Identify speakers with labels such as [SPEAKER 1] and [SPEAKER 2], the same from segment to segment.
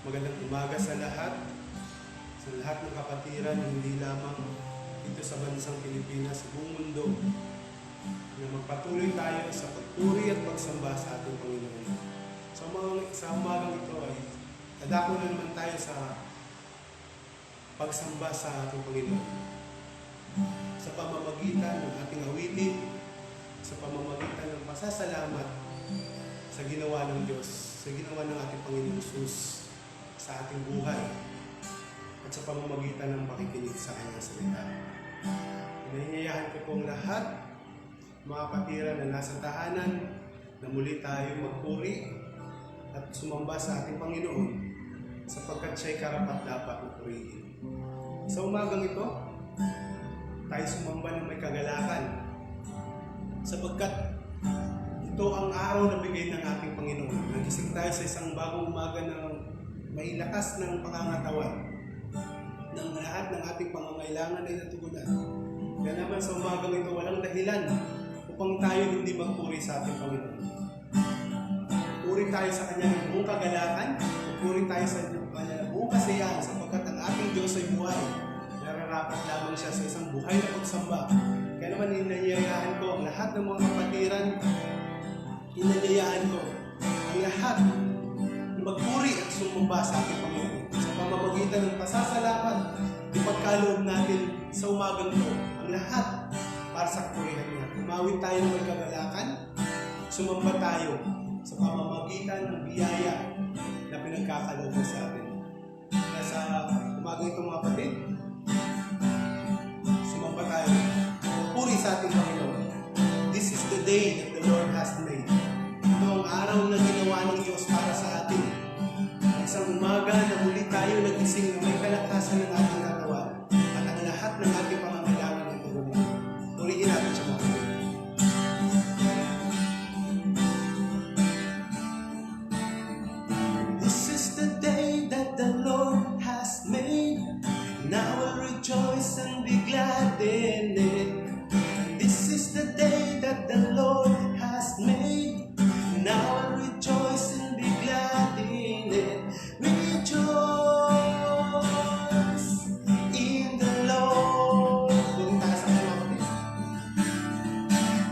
[SPEAKER 1] Magandang umaga sa lahat ng kapatiran, hindi lamang dito sa bansang Pilipinas, sa buong mundo, na magpatuloy tayo sa pagpuri at pagsamba sa ating Panginoon. Sa umagang ito ay dadako na naman tayo sa pagsamba sa ating Panginoon. Sa pamamagitan ng ating awitin, sa pamamagitan ng pasasalamat sa ginawa ng Diyos, sa ginawa ng ating Panginoon Jesus sa ating buhay, at sa pamamagitan ng pakikinig sa Kanyang salita. Inahinyayahan ko pong lahat, mga kapatiran na nasa tahanan, na muli tayo magpuri at sumamba sa ating Panginoon sapagkat siya'y karapat-dapat na purihin. Sa umagang ito, tayo sumamba ng may kagalakan sapagkat ito ang araw na bigay ng ating Panginoon. Nagising tayo sa isang bagong umaga ng may lakas ng pangangatawan ng lahat ng ating pangangailangan ay natugunan. Kaya naman sa umagang ito, walang dahilan upang tayo hindi magpuri sa ating Panginoon. Puri tayo sa Kanyang buong kagalakan, puri tayo sa Kanyang buong kasiyahan sapagkat ang ating Diyos ay buhay. Nararapat lamang siya sa isang buhay na pagsamba. Kaya naman inanyayahan ko ang lahat ng mga kapatiran, inanyayahan ko ang lahat na magpuri at sumamba sa ating Panginoon sa pamamagitan ng pasasalamat, ipagkaloob natin sa umagang ito ang lahat para sa kapurihan niya. Umawit tayo ng may kagalakan, sumamba tayo sa pamamagitan ng biyaya na pinagkakaloob sa atin. Kaya sa umagang ito mga kapatid, sumamba tayo. Puri sa ating Panginoon. This is the day that the Lord has made. Ito ang araw na ginawa ng Diyos para sa atin. Isang umaga na muli tayo nagising na may kalakasan ng ating katawan at ang lahat ng ating pangangailangan ay tugunin. Purihin natin siya mga kapatid. This is the day that the Lord has made, and I will rejoice and be glad in it. This is the day that the Lord has made, and I will rejoice and be glad in it. Rejoice in the Lord.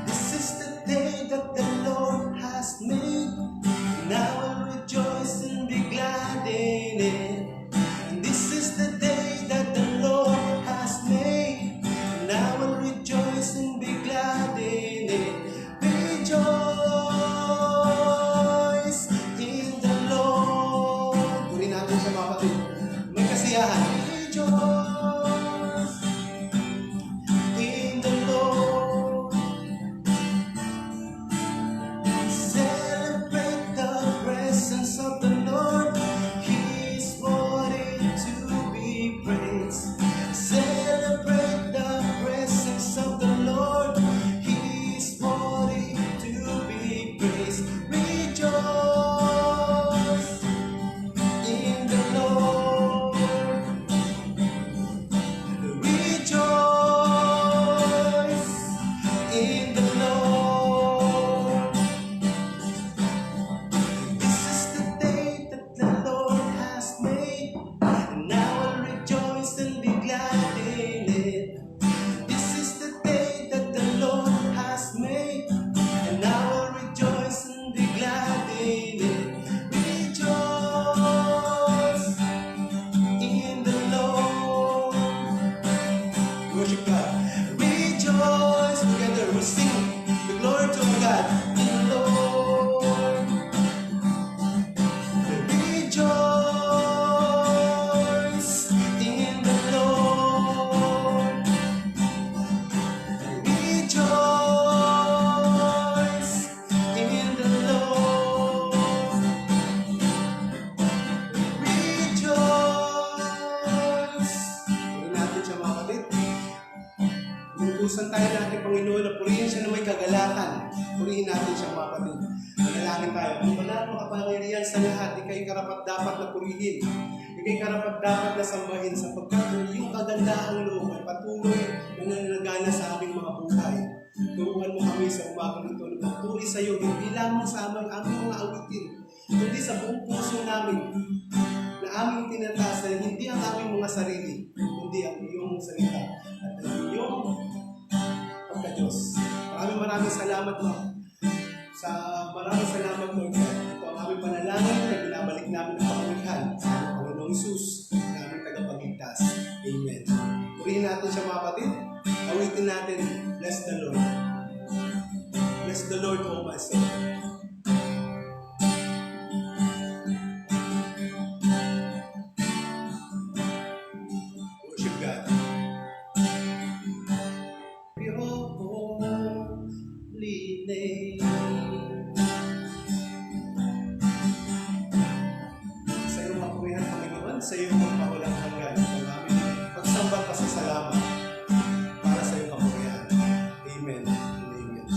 [SPEAKER 1] This is the day that the Lord has made, and I will rejoice and be glad in it. And this is the day that the Lord has made, and I will rejoice and be glad in it. Rejoice in the Lord. Puri natin siya mga kapatid. May kasiyahan. Rejoice in the Lord. Celebrate the presence of the Lord. He is worthy to be praised. Celebrate the presence of the Lord. He is worthy to be praised. Rejoice in the Lord. Rejoice in the Lord. This is the day that the Lord has made, and I will rejoice and be glad in it. This is the day that the Lord has made, and I will rejoice and be glad in it. Rejoice in the Lord. Worship God. Rejoice together. We sing the glory to our God in the Lord. Rejoice in the Lord. Rejoice in the Lord. Rejoice. Purihin natin siya mga kapatid. Inutusan tayo ng ating Panginoon na purihin siya na may kagalakan. Purihin natin siya mga kapatid. Manalangin tayo. Ang banal makapangyarihan sa lahat, ika'y karapat-dapat na purihin. Ika'y karapat-dapat na sambahin sapagkat iyong kagandahang loob ay patuloy na nananagana sa aming mga buhay. Turuan mo kami sa umagang ito na magpuri sa iyo, hindi lamang sa aming mga awitin, kundi sa buong puso namin, na aming tinataas ay hindi ang aming mga sarili, kundi ang iyong salita at ang iyong pagka-Diyos. Maraming salamat, Lord. Maraming salamat, Lord. Ito ang aming panalangin na binabalik namin ang pangalihan sa aming Panginoong Isus na aming tagapagligtas. Amen. Purihin natin siya, mga kapatid. Awitin natin, bless the Lord. Bless the Lord, O my soul. Worship God. Your holy name. Sa iyong mapurihan, Panginoon, sa iyong magpawalang hanggan. Ang aming pagsamba pa sa salamat para sa iyong kapurihan. Amen and amen.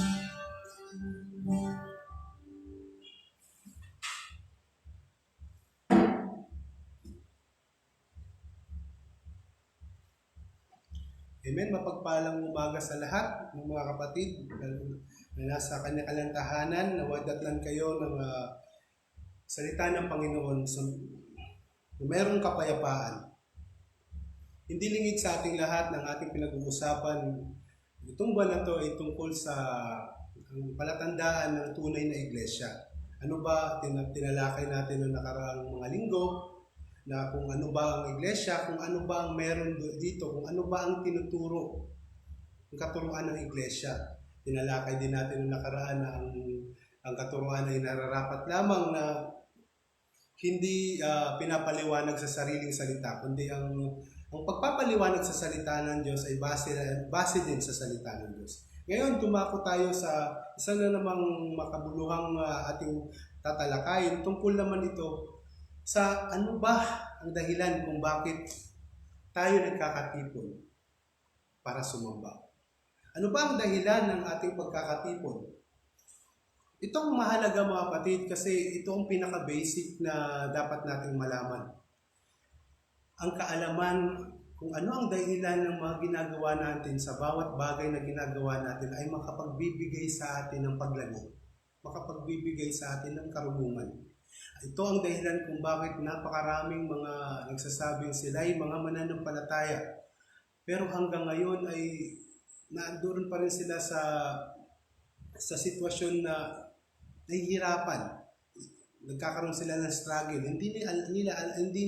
[SPEAKER 1] Amen. Mapagpalang umaga sa lahat ng mga kapatid na nasa kanya-kanyang tahanan. Nawadatnan kayo ng salita ng Panginoon na mayroong kapayapaan. Hindi lingid sa ating lahat ng ating pinag-uusapan. Itong buwan na ito ay tungkol sa palatandaan ng tunay na iglesia. Ano ba tinalakay natin noong nakaraang mga linggo? Na kung ano ba ang iglesia, kung ano ba ang meron dito, kung ano ba ang tinuturo, ang katuruan ng iglesia. Tinalakay din natin noong nakaraan na ang katuruan ay nararapat lamang na hindi pinapaliwanag sa sariling salita, kundi ang pagpapaliwanag sa salita ng Diyos ay base din sa salita ng Diyos. Ngayon, tumako tayo sa isa na namang makabuluhang ating tatalakayin. Tungkol naman ito sa ano ba ang dahilan kung bakit tayo nagkakatipon para sumamba. Ano ba ang dahilan ng ating pagkakatipon? Itong mahalaga, mga kapatid, kasi ito ang pinaka-basic na dapat nating malaman. Ang kaalaman kung ano ang dahilan ng mga ginagawa natin sa bawat bagay na ginagawa natin ay makapagbibigay sa atin ng paglago, makapagbibigay sa atin ng karunungan. Ito ang dahilan kung bakit napakaraming mga nagsasabing sila ay mga mananampalataya. Pero hanggang ngayon ay nandoon pa rin sila sa sitwasyon na nahihirapan. Nagkakaroon sila ng struggle. Hindi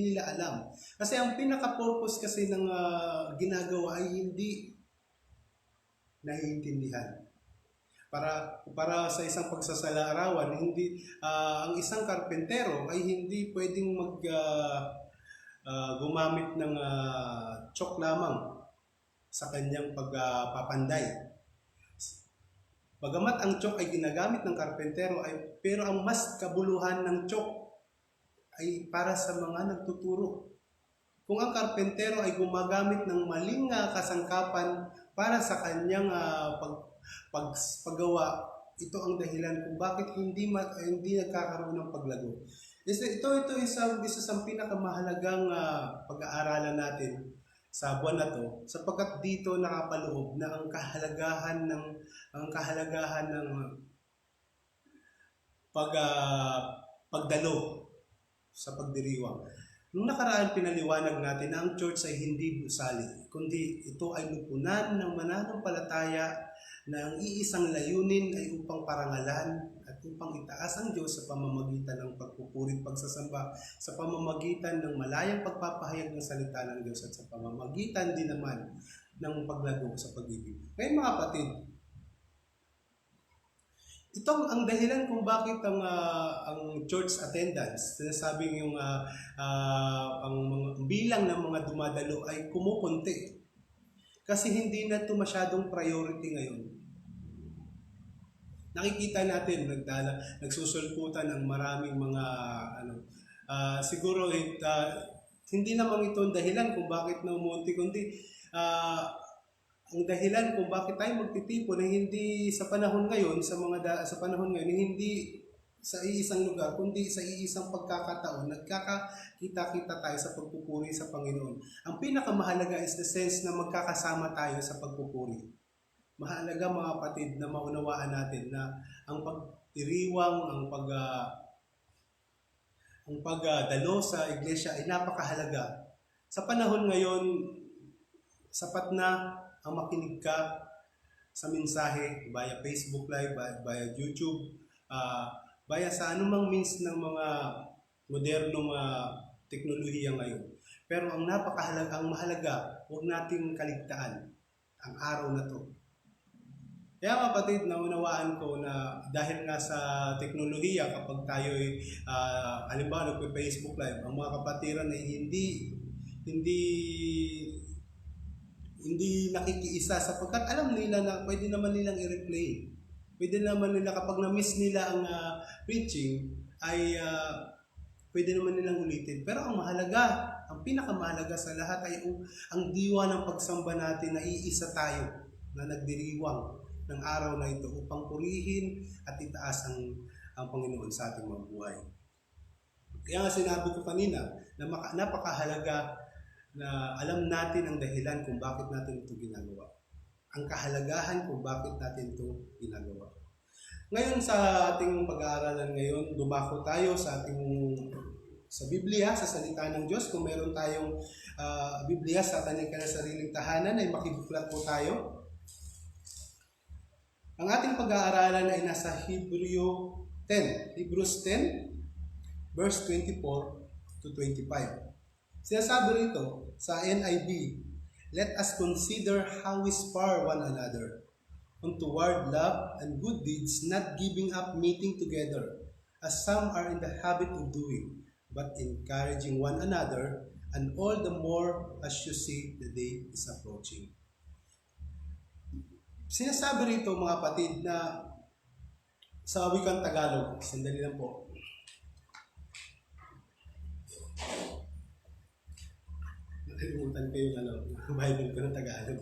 [SPEAKER 1] nila alam. Kasi ang pinaka-purpose kasi ng ginagawa ay hindi naiintindihan. Para sa isang pagsasalarawan, ang isang karpentero ay hindi pwedeng gumamit ng tsock lamang sa kanyang pagpapanday. Bagamat ang tsock ay ginagamit ng karpentero, pero ang mas kabuluhan ng tsock ay para sa mga nagtuturo. Kung ang karpentero ay gumagamit ng maling kasangkapan para sa kanyang paggawa, ito ang dahilan kung bakit hindi nagkakaroon ng paglago. Ito isa sa pinakamahalagang pag-aaralan natin sa buwan na to, sapagkat dito nakapaloob na ang kahalagahan ng pagdalo sa pagdiriwang. Nung nakaraan, pinaliwanag natin na ang church ay hindi gusali, kundi ito ay lupunan ng mananampalataya na ang iisang layunin ay upang parangalan at upang itaas ang Diyos sa pamamagitan ng pagpupuri at pagsasamba, sa pamamagitan ng malayang pagpapahayag ng salita ng Diyos at sa pamamagitan din naman ng paglago sa pag-ibig. Ngayon, mga kapatid, itong ang dahilan kung bakit ang church attendance, sinasabing ang bilang ng mga dumadalo ay kumukunti. Kasi hindi na ito masyadong priority ngayon. Nakikita natin, nagsusulputan ng maraming mga siguro hindi naman ito ang dahilan kung bakit naumunti, kundi ang dahilan kung bakit tayo magtitipon ay hindi sa panahon ngayon, sa panahon ngayon, hindi sa iisang lugar, kundi sa iisang pagkakataon, nagkakakita-kita tayo sa pagpupuri sa Panginoon. Ang pinakamahalaga is the sense na magkakasama tayo sa pagpupuri. Mahalaga, mga kapatid, na maunawaan natin na ang pagdiriwang, ang ang pagdalo sa iglesia ay napakahalaga. Sa panahon ngayon, sapat na ang makinig ka sa mensahe via Facebook Live, via YouTube, via sa anumang means ng mga modernong teknolohiya ngayon. Pero ang napakahalaga, ang mahalaga, huwag nating kaligtaan ang araw na to. Kaya kapatid, naunawaan ko na dahil nga sa teknolohiya, kapag tayo ay halimbawa nagpe-Facebook Live, ang mga kapatiran ay hindi nakikiisa sapagkat alam nila na pwede naman nilang i-replay. Pwede naman nila kapag na-miss nila ang preaching ay pwede naman nilang ulitin. Pero ang mahalaga, ang pinakamahalaga sa lahat ay ang diwa ng pagsamba natin na iisa tayo na nagdiriwang ng araw na ito upang purihin at itaas ang Panginoon sa ating mga buhay. Kaya nga sinabi ko kanina na napakahalaga na alam natin ang dahilan kung bakit natin ito ginagawa. Ang kahalagahan kung bakit natin ito ginagawa. Ngayon sa ating pag-aaralan ngayon, dumako tayo sa Biblia, sa salita ng Diyos. Kung meron tayong Biblia sa kanyang sariling tahanan ay makibuklat po tayo. Ang ating pag-aaralan ay nasa Hebrews 10, verse 24 to 25. Sinasabi rito sa NIV, "Let us consider how we spur one another on toward love and good deeds, not giving up meeting together, as some are in the habit of doing, but encouraging one another, and all the more as you see the day is approaching." Sinasabi rito mga kapatid na sa wikang Tagalog, sandali lang po. Nakalimutan ko yung Bible ko ng Tagalog.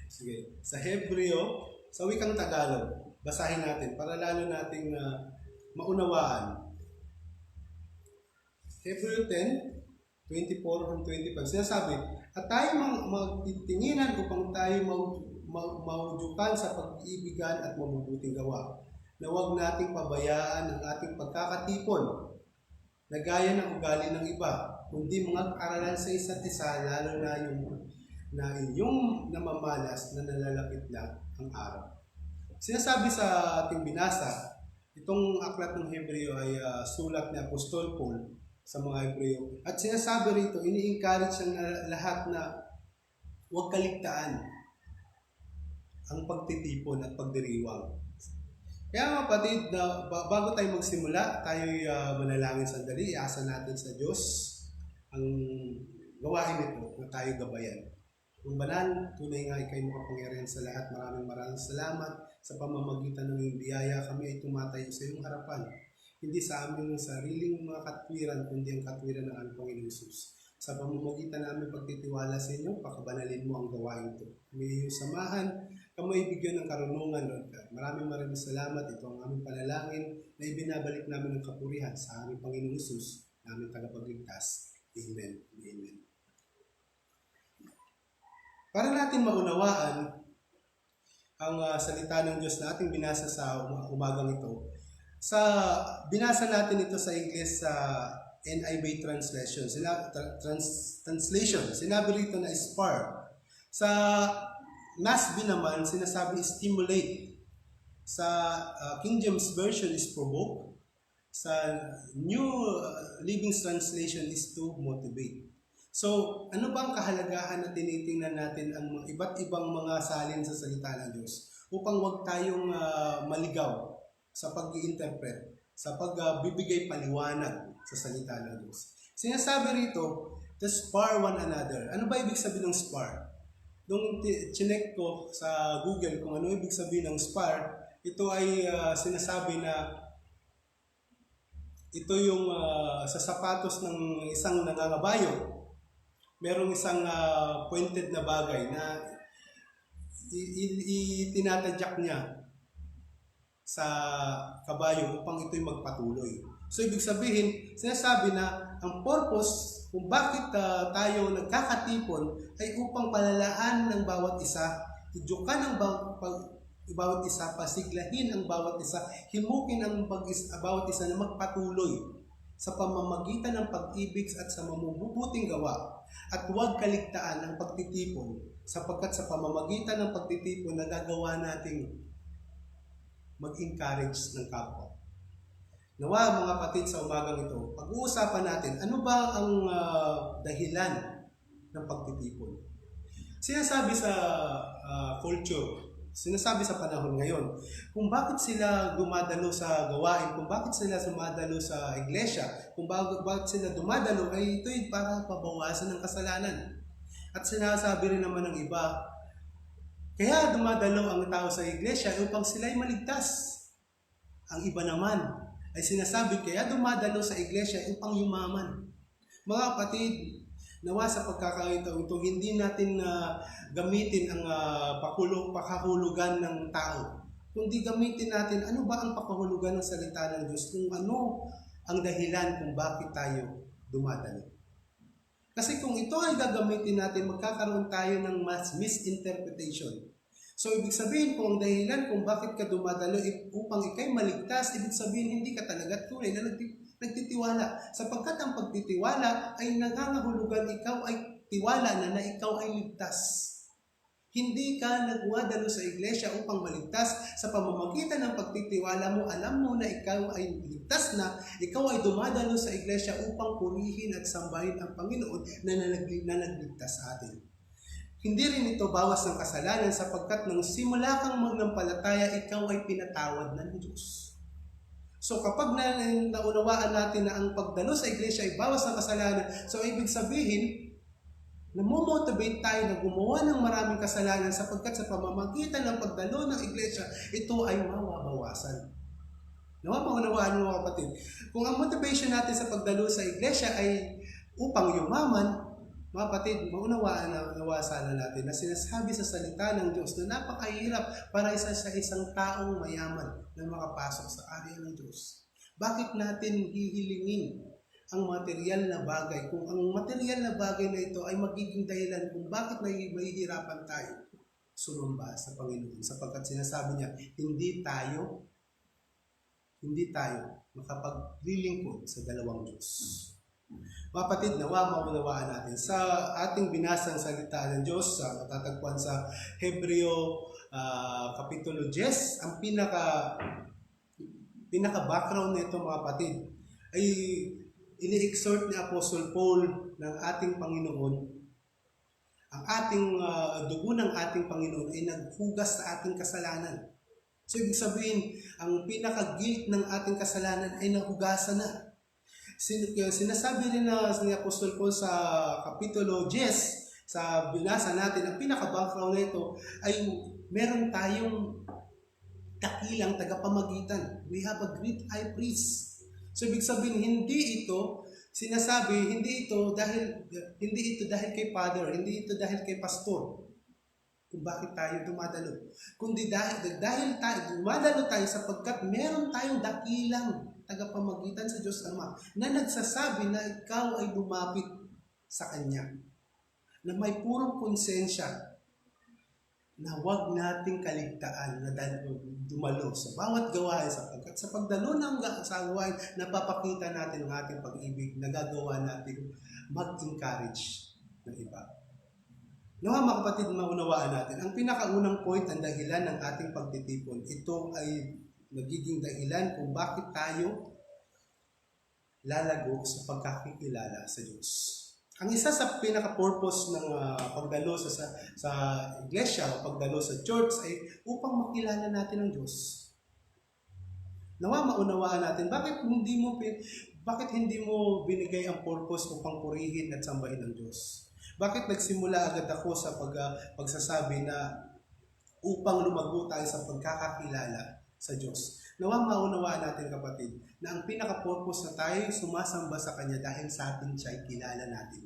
[SPEAKER 1] Sige. Sa Hebreo, sa wikang Tagalog, basahin natin para lalo nating maunawaan. Hebreo 10, 24 and 25. Sinasabi, at tayo magtitinginan upang tayo maudyukan sa pag-iibigan at mabubuting gawa, na huwag nating pabayaan ang ating pagkakatipon na gaya ng ugali ng iba, kundi mag-aralan sa isa't isa, lalo na inyong namamalas na nalalapit na ang araw. Sinasabi sa ating binasa, itong aklat ng Hebreo ay sulat ni Apostol Paul sa mga Hebreo. At sinasabi rito, ini-encourage ang lahat na huwag kaligtaan ang pagtitipon at pagdiriwang. Kaya kapatid, bago tayo magsimula, tayo'y manalangin sandali, iasa natin sa Diyos ang gawain nito na tayo gabayan. Ang banal, tunay nga ikay makapangyarihan sa lahat. Maraming salamat sa pamamagitan ng iyong biyaya. Kami ay tumatayo sa iyong harapan. Hindi sa aming sariling mga katwiran, kundi ang katwiran ng aming Panginoon Hesus. Sa pamamagitan namin pagtitiwala sa inyo, pakabanalin mo ang gawain ito. May iyong samahan, kami bigyan ng karunungan, Lord God. Maraming salamat. Ito ang aming panalangin na ibinabalik namin ng kapurihan sa aming Panginoon Hesus, na aming tagapagligtas. Amen. Amen. Para natin maunawaan ang salita ng Diyos na ating binasa sa umagang ito, binasa natin ito sa English sa NIV translation. Sinabi rito na spur. Sa NASB naman, sinasabi stimulate. Sa King James Version is provoke. Sa New Living Translation is to motivate. So, ano ba ang kahalagahan na tinitingnan natin ang iba't ibang mga salin sa salita ng Diyos upang wag tayong maligaw sa pag-i-interpret, sa pagbibigay paliwanag sa salita ng Diyos. Sinasabi rito, to spur one another. Ano ba ibig sabihin ng spur? Nung chinek ko sa Google kung ano ibig sabihin ng spur, ito ay sinasabi na ito yung sa sapatos ng isang nangangabayo. Merong isang pointed na bagay na itinatadyak niya sa kabayo upang ito'y magpatuloy. So, ibig sabihin, sinasabi na ang purpose kung bakit tayo nagkakatipon ay upang palalaan ng bawat isa, idyukan ang bawat isa, pasiglahin ang bawat isa, himukin ang bawat isa na magpatuloy sa pamamagitan ng pag-ibig at sa mabubuting gawa, at huwag kaligtaan ng pagtitipon, sapagkat sa pamamagitan ng pagtitipon nagagawa nating mag-encourage ng kapwa. Nawa mga kapatid, sa umagang ito, pag-uusapan natin ano ba ang dahilan ng pagtitipon. Sinasabi sa culture, sinasabi sa panahon ngayon, kung bakit sila dumadalo sa gawain, kung bakit sila dumadalo sa iglesia, kung bakit sila dumadalo, ay ito'y para pabawasan ng kasalanan. At sinasabi rin naman ng iba, kaya dumadalo ang tao sa iglesia upang sila'y maligtas. Ang iba naman ay sinasabi, kaya dumadalo sa iglesia upang yumaman. Mga kapatid, nawa sa pagkakataon ito, hindi natin gamitin ang pakahulugan ng tao. Kundi gamitin natin, ano ba ang pakahulugan ng salita ng Diyos? Kung ano ang dahilan kung bakit tayo dumadalo. Kasi kung ito ay gagamitin natin, magkakaroon tayo ng misinterpretation. So, ibig sabihin kung ang dahilan kung bakit ka dumadalo upang ikay maligtas, ibig sabihin hindi ka talaga tunay na nagtitiwala. Sapagkat ang pagtitiwala ay nangangahulugan ikaw ay tiwala na ikaw ay ligtas. Hindi ka nagwadalo sa iglesia upang maligtas. Sa pamamagitan ng pagtitiwala mo, alam mo na ikaw ay ligtas na, ikaw ay dumadalo sa iglesia upang purihin at sambahin ang Panginoon na nagligtas sa atin. Hindi rin ito bawas ng kasalanan sapagkat nang simula kang magnampalataya, ikaw ay pinatawad ng Diyos. So kapag naunawaan natin na ang pagdalo sa iglesia ay bawas ng kasalanan, so ibig sabihin, namomotivate tayo na gumawa ng maraming kasalanan sapagkat sa pamamagitan ng pagdalo ng iglesia, ito ay mawabawasan. Maunawaan mo mga kapatid. Kung ang motivation natin sa pagdalo sa iglesia ay upang yumaman, mga kapatid, maunawaan sana natin na sinasabi sa salita ng Diyos na napakahirap para sa isang taong mayaman na makapasok sa area ng Diyos. Bakit natin hihilingin ang material na bagay kung ang material na bagay na ito ay magiging dahilan kung bakit mahihirapan tayo sumamba sa Panginoon? Sapagkat sinasabi niya, hindi tayo makapaglilingkod sa dalawang Diyos. Kapatid, maunawaan natin sa ating binasang salita ng Diyos, sa matatagpuan sa Hebreo Kapitulo 10, ang pinaka-background nito mga kapatid ay ini-exhort ni Apostle Paul ng ating Panginoon. Ang ating dugo ng ating Panginoon ay naghugas sa ating kasalanan. So ibig sabihin, ang pinaka-guilt ng ating kasalanan ay nahugasan na. Sinasabi rin ni Apostol Paul sa Kapitulo 10, sa binasa natin, ang pinaka-background na ito ay meron tayong dakilang tagapamagitan. We have a great high priest. So ibig sabihin, hindi ito dahil kay Father, hindi ito dahil kay Pastor kung bakit tayo dumadalo. Kundi dahil tayo dumadalo tayo sapagkat meron tayong dakilang tagapamagitan sa Diyos Ama na nagsasabi na ikaw ay lumapit sa Kanya. Na may purong konsensya na huwag nating kaligtaan na dumalo sa bawat gawain sapagkat sa pagdalo sa gawain, napapakita natin ang ating pag-ibig, nagagawa natin mag-encourage ng iba. Mga kapatid, maunawaan natin, ang pinakaunang point, ang dahilan ng ating pagtitipon, ito ay magiging dahilan kung bakit tayo lalago sa pagkakikilala sa Diyos. Ang isa sa pinaka-purpose ng pagdalo sa iglesia o pagdalo sa church ay upang makilala natin ang Diyos. Maunawaan natin, bakit hindi mo binigay ang purpose upang purihin at sambahin ang Diyos? Bakit nagsimula agad ako sa pagsasabi na upang lumago tayo sa pagkakakilala sa Diyos? Maunawaan natin kapatid, na ang pinaka-purpose na tayo sumasamba sa Kanya dahil sa atin siya ay kilala natin.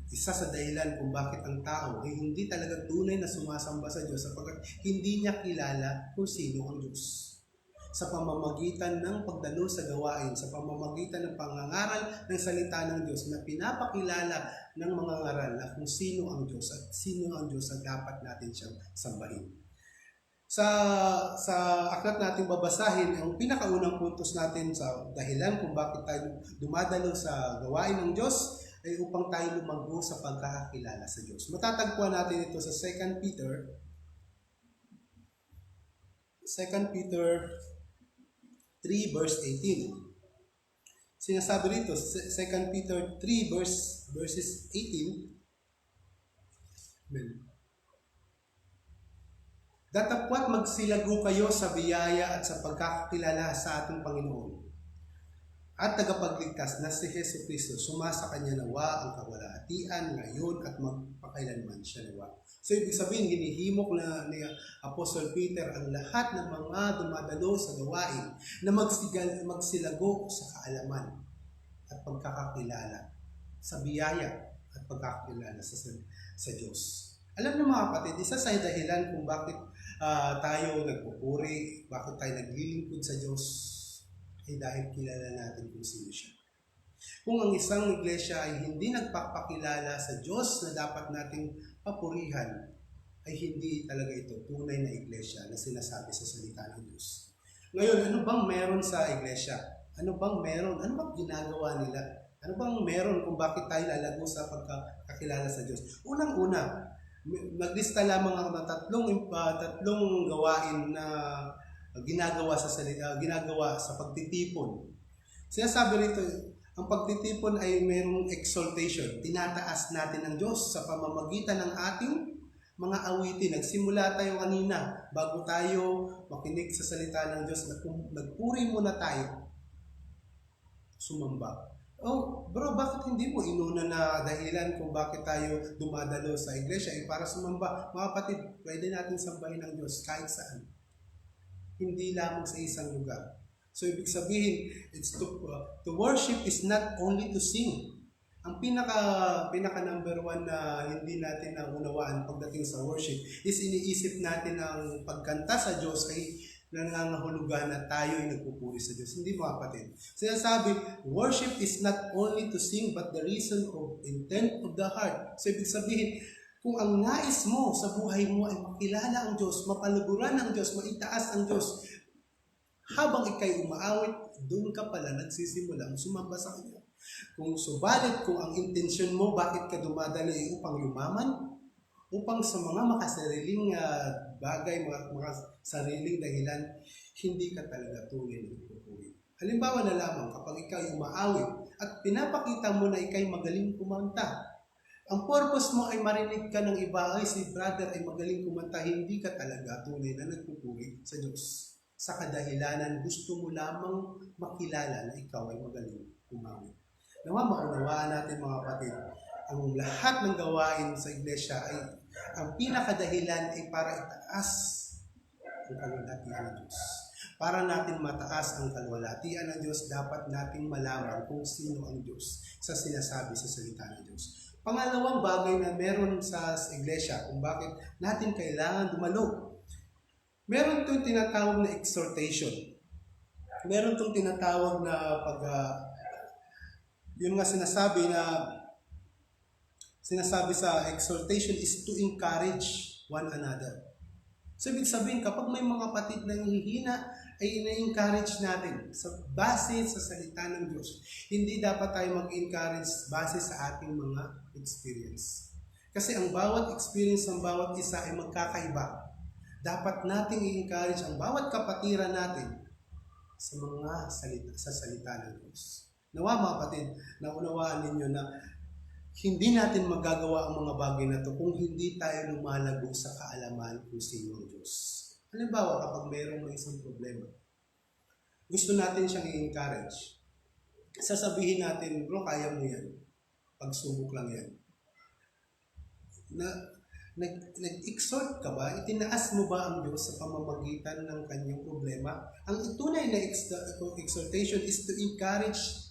[SPEAKER 1] Isa sa dahilan kung bakit ang tao ay hindi talaga tunay na sumasamba sa Diyos sapagkat hindi niya kilala kung sino ang Diyos. Sa pamamagitan ng pagdalo sa gawain, sa pamamagitan ng pangangaral ng salita ng Diyos na pinapakilala ng mga ngaral na kung sino ang Diyos at sino ang Diyos at dapat natin siyang sambahin. Sa aklat natin babasahin, ang pinakaunang puntos natin sa dahilan kung bakit tayo dumadalo sa gawain ng Diyos ay upang tayo lumago sa pagkakakilala sa Diyos. Matatagpuan natin ito sa 2 Peter 3 verse 18. Sinasabi rito, 2 Peter 3 verses 18, datapwat magsilago kayo sa biyaya at sa pagkakakilala sa ating Panginoon at tagapagligtas na si Hesus Kristo. Sumasa kanya nawa ang kawalhatian ngayon at magpakailanman siya nawa. So ibig sabihin, hinihimok na ni Apostle Peter ang lahat ng mga dumadalo sa gawain na magsilago sa kaalaman at pagkakakilala, sa biyaya at pagkakakilala sa Diyos. Alam niyo mga kapatid, isa sa dahilan kung bakit tayo nagpupuri, bakit tayo naglilingkod sa Diyos, ay dahil kilala natin kung sino siya. Kung ang isang iglesia ay hindi nagpapakilala sa Diyos na dapat nating papurihan, ay hindi talaga ito tunay na iglesia na sinasabi sa salita ng Diyos. Ngayon, ano bang meron sa iglesia? Ano bang meron? Ano bang ginagawa nila? Ano bang meron kung bakit tayo lalago sa pagkakilala sa Diyos? Unang-una, maglista lamang ako ng tatlong gawain na ginagawa sa pagtitipon. Sinasabi rito, ang pagtitipon ay mayroong exaltation. Tinataas natin ang Diyos sa pamamagitan ng ating mga awitin. Nagsimula tayo kanina, bago tayo makinig sa salita ng Diyos, nagpuri muna tayo. Sumamba. Oh, bro, bakit hindi mo inuna na dahilan kung bakit tayo dumadalo sa iglesia ay para sumamba? Mga kapatid, pwede natin sambahin ang Diyos kahit saan. Hindi lamang sa isang lugar. So, ibig sabihin, it's to worship is not only to sing. Ang pinaka number one na hindi natin naunawaan pagdating sa worship is iniisip natin ang pagkanta sa Diyos ay nangangahulugan na tayo ay nagpupuri sa Diyos. Hindi mga kapatid. Sinasabi, worship is not only to sing but the reason of intent of the heart. So, ibig sabihin, kung ang nais mo sa buhay mo ay makilala ang Diyos, mapaluguran ang Diyos, maitaas ang Diyos, habang ikay umaawit, doon ka pala nagsisimulang sumamba sa Kanya. Kung ang intensyon mo, bakit ka dumadalo ay upang yumaman, upang sa mga makasariling bagay, mga sariling dahilan, hindi ka talaga tunay na nagpupuri. Halimbawa na lamang, kapag ikaw umaawit at pinapakita mo na ikay magaling kumanta, ang purpose mo ay marinig ka ng iba, ay si brother ay magaling kumanta, hindi ka talaga tunay na nagpupuri sa Diyos. Sa kadahilanan, gusto mo lamang makilala na ikaw ay magaling kumawit. Nawa maunawaan natin mga kapatid, ang lahat ng gawain sa iglesia ay ang pinakadahilan ay para itaas ang kalwalhatian ng Diyos. Para natin mataas ang kalwalhatian ng Diyos, dapat natin malaman kung sino ang Diyos sa sinasabi sa salita ng Diyos. Pangalawang bagay na meron sa iglesia kung bakit natin kailangan dumalo. Meron itong tinatawag na exhortation. Meron itong tinatawag na yun nga sinasabi sa exhortation is to encourage one another. So, ibig sabihin, kapag may mga kapatid na hihina, ay ina-encourage natin sa base sa salita ng Diyos. Hindi dapat tayo mag-encourage base sa ating mga experience. Kasi ang bawat experience ng bawat isa ay magkakaiba. Dapat nating i-encourage ang bawat kapatiran natin sa salita ng Diyos. Nawa mga kapatid, naunawaan ninyo na hindi natin magagawa ang mga bagay na to kung hindi tayo lumalago sa kaalaman kung sino ang Diyos. Halimbawa, kapag mayroong may isang problema, gusto natin siyang i-encourage. Sasabihin natin, bro, kaya mo yan. Pagsubok lang yan. Nag-exhort ka ba? Itinaas mo ba ang Diyos sa pamamagitan ng kanyang problema? Ang tunay na exhortation is to encourage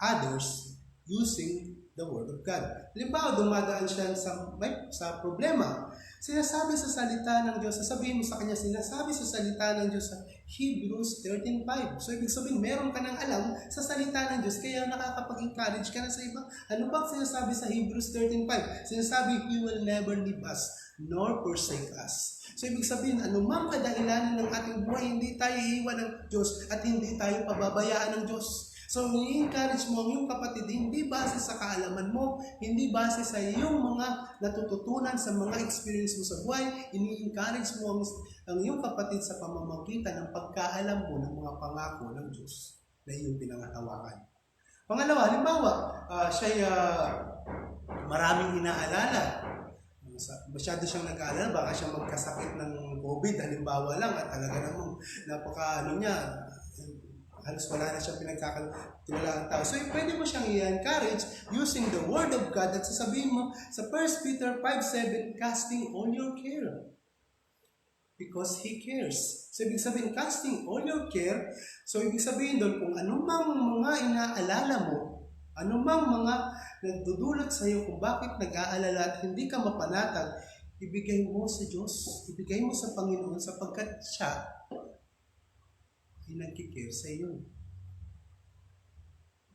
[SPEAKER 1] others using the Word of God. Halimbawa, dumadaan siya sa problema. Sinasabi sa salita ng Diyos, sasabihin mo sa kanya, sinasabi sa salita ng Diyos sa Hebrews 13:5. So, ibig sabihin, meron ka ng alam sa salita ng Diyos, kaya nakakapag-encourage ka na sa iba. Ano ba sinasabi sa Hebrews 13:5? Sinasabi, He will never leave us, nor forsake us. So, ibig sabihin, anumang kadahilanan ng ating buhay, hindi tayo iiwan ng Diyos at hindi tayo pababayaan ng Diyos. So, i-encourage mo ang iyong kapatid, hindi base sa kaalaman mo, hindi base sa iyong mga natututunan sa mga experience mo sa buhay, ini-encourage mo ang iyong kapatid sa pamamagitan ng pagkaalam mo ng mga pangako ng Diyos na iyong pinangahawakan. Pangalawa, halimbawa, siya'y maraming inaalala. Masyado siyang nag-aalala, baka siya magkasakit ng COVID, halimbawa lang, at talaga namang niya, halos wala na siyang pinagkakatiwalaan tao. So, pwede mo siyang i-encourage using the Word of God at sasabihin mo sa 1 Peter 5:7, casting all your care because He cares. So, ibig sabihin, casting all your care, so ibig sabihin doon, kung anumang mga inaalala mo, anumang mga nagdudulot sa iyo kung bakit nag-aalala at hindi ka mapanatag, ibigay mo sa Diyos, ibigay mo sa Panginoon sapagkat Siya ay nagkikare sa iyo.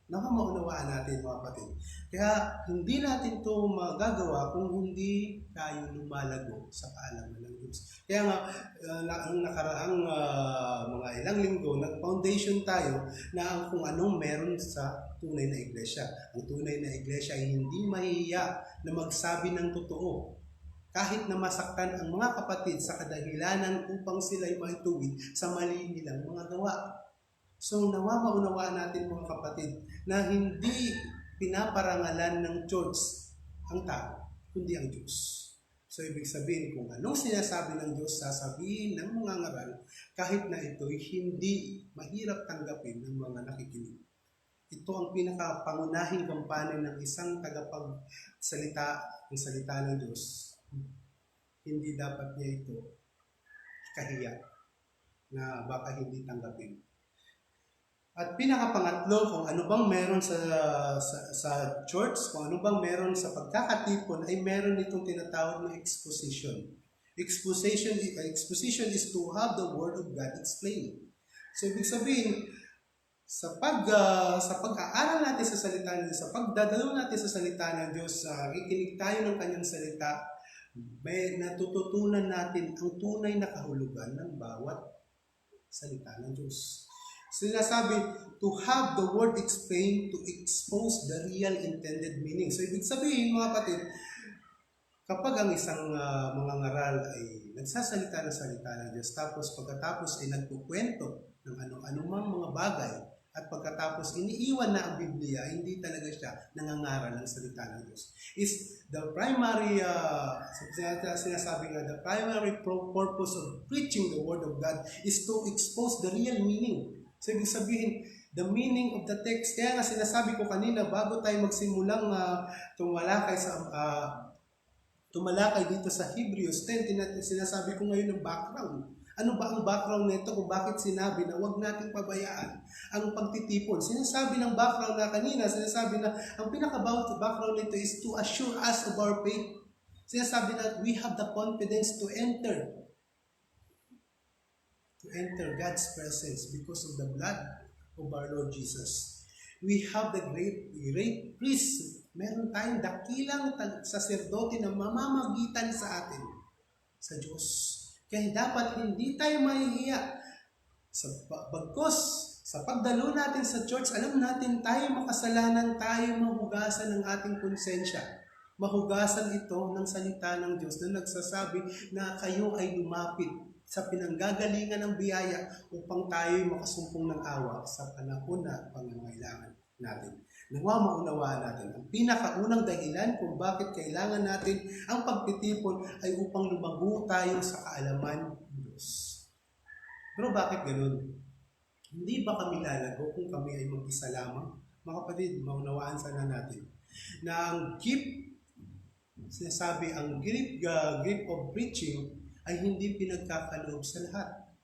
[SPEAKER 1] Nakamaunawaan natin mga kapatid. Kaya hindi natin ito magagawa kung hindi tayo lumalago sa kaalaman ng Diyos. Kaya nga, ang nakaraang mga ilang linggo, nag-foundation tayo na kung anong meron sa tunay na iglesia. Ang tunay na iglesia ay hindi mahihiya na magsabi ng totoo. Kahit na masaktan ang mga kapatid sa kadahilanan upang sila'y maituwid sa mali nilang mga gawa. So, maunawaan natin mga kapatid na hindi pinaparangalan ng church ang tao, kundi ang Diyos. So, ibig sabihin kung anong sinasabi ng Diyos, sasabihin ng mga ngaral, kahit na ito'y hindi mahirap tanggapin ng mga nakikinig. Ito ang pinakapangunahing kampanya ng isang tagapagsalita ng salita ng Diyos. Hindi dapat niya ito kahiya na baka hindi tanggapin. At pinakapangatlo, kung ano bang meron sa church, kung ano bang meron sa pagkakatipon, ay meron itong tinatawag na exposition. Exposition is to have the Word of God explained. So, ibig sabihin, sa pag-aaral natin sa salita ng Diyos, sa pagdadalo natin sa salita ng Diyos, kikinig tayo ng kanyang salita, may natututunan natin ang tunay na kahulugan ng bawat salita ng Diyos. Sinasabi, to have the word explained to expose the real intended meaning. So, ibig sabihin, mga kapatid, kapag ang isang mga ngaral ay nagsasalita ng salita ng Diyos, tapos pagkatapos ay nagkukwento ng anumang mga bagay, at pagkatapos iniiwan na ang Biblia, hindi talaga siya nangangaral ng salita ng Diyos. Is the primary, sinasabi nga, the primary purpose of preaching the Word of God is to expose the real meaning. So, ibig sabihin, the meaning of the text. Kaya nga sinasabi ko kanina, bago tayo magsimulang tumalakay dito sa Hebrews 10, sinasabi ko ngayon ng background. Ano ba ang background nito kung bakit sinabi na huwag nating pabayaan ang pagtitipon? Sinasabi ng background na kanina, sinasabi na ang pinaka-background nito is to assure us of our faith. Sinasabi na we have the confidence to enter God's presence because of the blood of our Lord Jesus. We have the great priest. Meron tayong dakilang saserdote na mamamagitan sa atin, sa Diyos. Kaya dapat hindi tayo mahihiya. Bagkos, sa pagdalo natin sa church, alam natin tayo makasalanan, tayo mahugasan ng ating konsensya. Mahugasan ito ng salita ng Diyos na nagsasabi na kayo ay lumapit sa pinanggagalingan ng biyaya upang tayo makasumpong ng awa sa panahon na pangangailangan natin. Maunawaan natin. Ang pinakaunang dahilan kung bakit kailangan natin ang pagtitipon ay upang lumago tayo sa kaalaman ng Diyos. Pero bakit ganun? Hindi ba kami lalago kung kami ay mag-isa lamang? Mga kapatid, maunawaan sana natin na ang gift of preaching ay hindi pinagkakaloob sa lahat.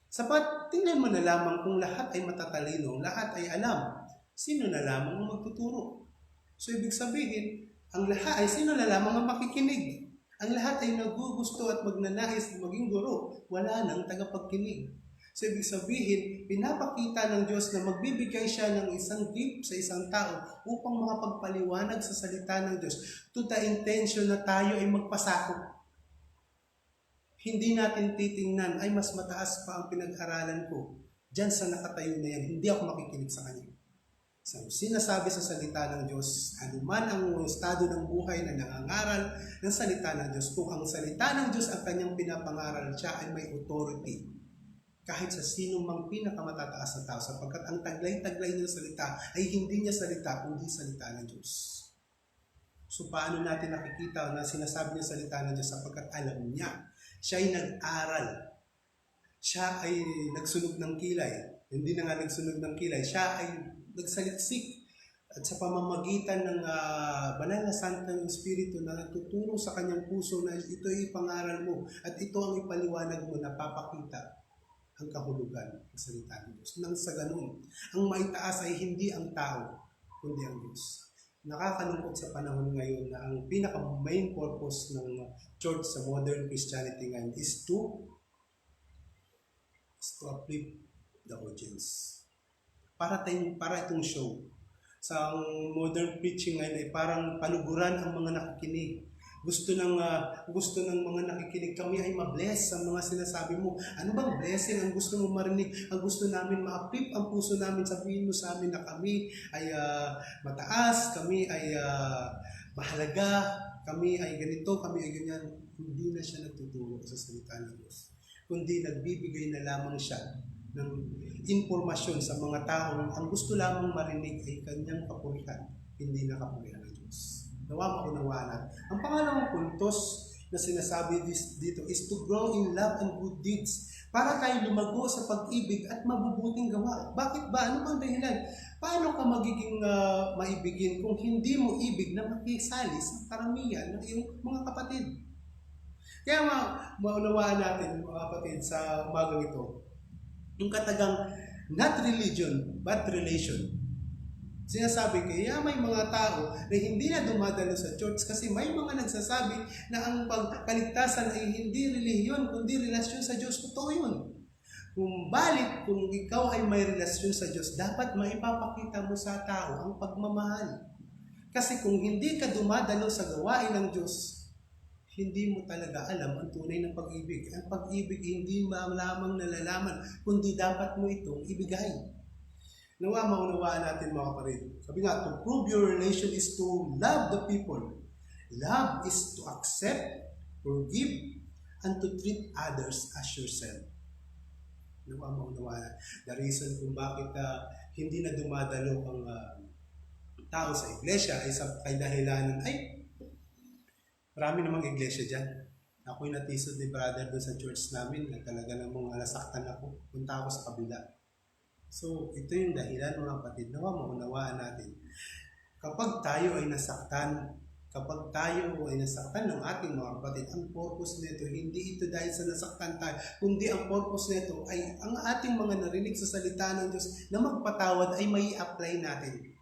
[SPEAKER 1] Sapat, tingnan mo na lamang kung lahat ay matatalino, lahat ay alam. Sino na lamang ang magtuturo? So, ibig sabihin, ang lahat ay sino na lamang ang makikinig? Ang lahat ay nagugusto at magnanais na maging guro. Wala nang tagapagkinig. So, ibig sabihin, pinapakita ng Diyos na magbibigay siya ng isang gift sa isang tao upang makapagpaliwanag sa salita ng Diyos to the intention na tayo ay magpasakop. Hindi natin titingnan, ay mas mataas pa ang pinag-aralan ko. Diyan sa nakatayo na yan, hindi ako makikinig sa kanya. So, sinasabi sa salita ng Diyos, anuman ang estado ng buhay na nangangaral ng salita ng Diyos, kung ang salita ng Diyos ang kanyang pinapangaral, siya ay may authority. Kahit sa sino mang pinakamatataas na tao, sapagkat ang taglay-taglay ng salita ay hindi niya salita, kundi salita ng Diyos. So, paano natin nakikita na sinasabi niya salita ng Diyos sapagkat alam niya? Siya ay nag-aral. Siya ay nagsunog ng kilay. Hindi na nga nagsunog ng kilay. Siya ay nagsaliksik. At sa pamamagitan ng banal na Santong Espiritu na nagtuturo sa kanyang puso na ito ay ipangaral mo at ito ang ipaliwanag mo na papakita ang kahulugan ng salita ng Diyos. Nang sa ganun, ang maitaas ay hindi ang tao, kundi ang Diyos. Nakakalungkot sa panahon ngayon na ang pinaka-main purpose ng church sa modern Christianity ngayon is to uplift the audience. Para itong show. Sa modern preaching ngayon ay parang paluguran ang mga nakikinig. Gusto ng mga nakikinig, kami ay ma-bless sa mga sinasabi mo. Ano bang blessing ang gusto mo marinig? Ang gusto namin ma-uplift ang puso namin, sabihin mo sa amin na kami ay mataas, kami ay mahalaga, kami ay ganito, kami ay ganyan. Hindi na siya nagtuturo sa salita ng Diyos. Kundi nagbibigay na lamang siya ng impormasyon sa mga taong ang gusto lamang marinig ay kanyang kapurihan, hindi na kapurihan ng Diyos. Nawa maunawaan natin. Ang pangalawang puntos na sinasabi dito is to grow in love and good deeds para tayo lumago sa pag-ibig at mabubuting gawa. Bakit ba? Ano bang dahilan? Paano ka magiging maibigin kung hindi mo ibig na makisali sa karamihan ng iyong mga kapatid? Kaya maunawaan natin, mga kapatid, sa umagang ito, yung katagang not religion, but relation. Sinasabi kaya may mga tao na hindi na dumadalo sa church kasi may mga nagsasabi na ang pagkaligtasan ay hindi relihiyon kundi relasyon sa Diyos. Totoo yun. Kung ikaw ay may relasyon sa Diyos, dapat maipapakita mo sa tao ang pagmamahal. Kasi kung hindi ka dumadalo sa gawain ng Diyos, hindi mo talaga alam ang tunay ng pag-ibig. Ang pag-ibig hindi lamang nalalaman, kundi dapat mo itong ibigay. Nawa maunawaan natin mga kapatid. Sabi nga, to prove your relation is to love the people. Love is to accept, forgive, and to treat others as yourself. Nawa maunawaan. The reason kung bakit hindi na dumadalo ang tao sa iglesia ay kay dahilanan ay marami namang iglesia dyan. Ako'y natisod ni brother doon sa church namin na talaga namang nasaktan ako. Punta ako sa kabila. So, ito yung dahilan mga kapatid, nawa maunawaan natin. Kapag tayo ay nasaktan ng ating mga kapatid, ang purpose nito, hindi ito dahil sa nasaktan tayo, kundi ang purpose nito ay ang ating mga narinig sa salita ng Diyos na magpatawad ay may apply natin.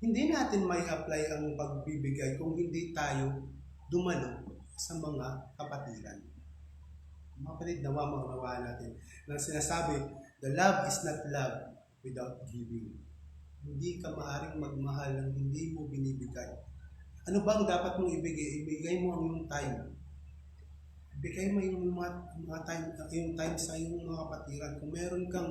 [SPEAKER 1] Hindi natin may apply ang pagbibigay kung hindi tayo dumalo sa mga kapatiran. Mga kapatid, nawa maunawaan natin. Na sinasabi, the love is not love without giving. Hindi ka maaaring magmahal ng hindi mo binibigay. Ano ba ang dapat mong ibigay? Ibigay mo ang iyong time. Ibigay mo yung mga time sa iyong mga kapatiran. Kung meron kang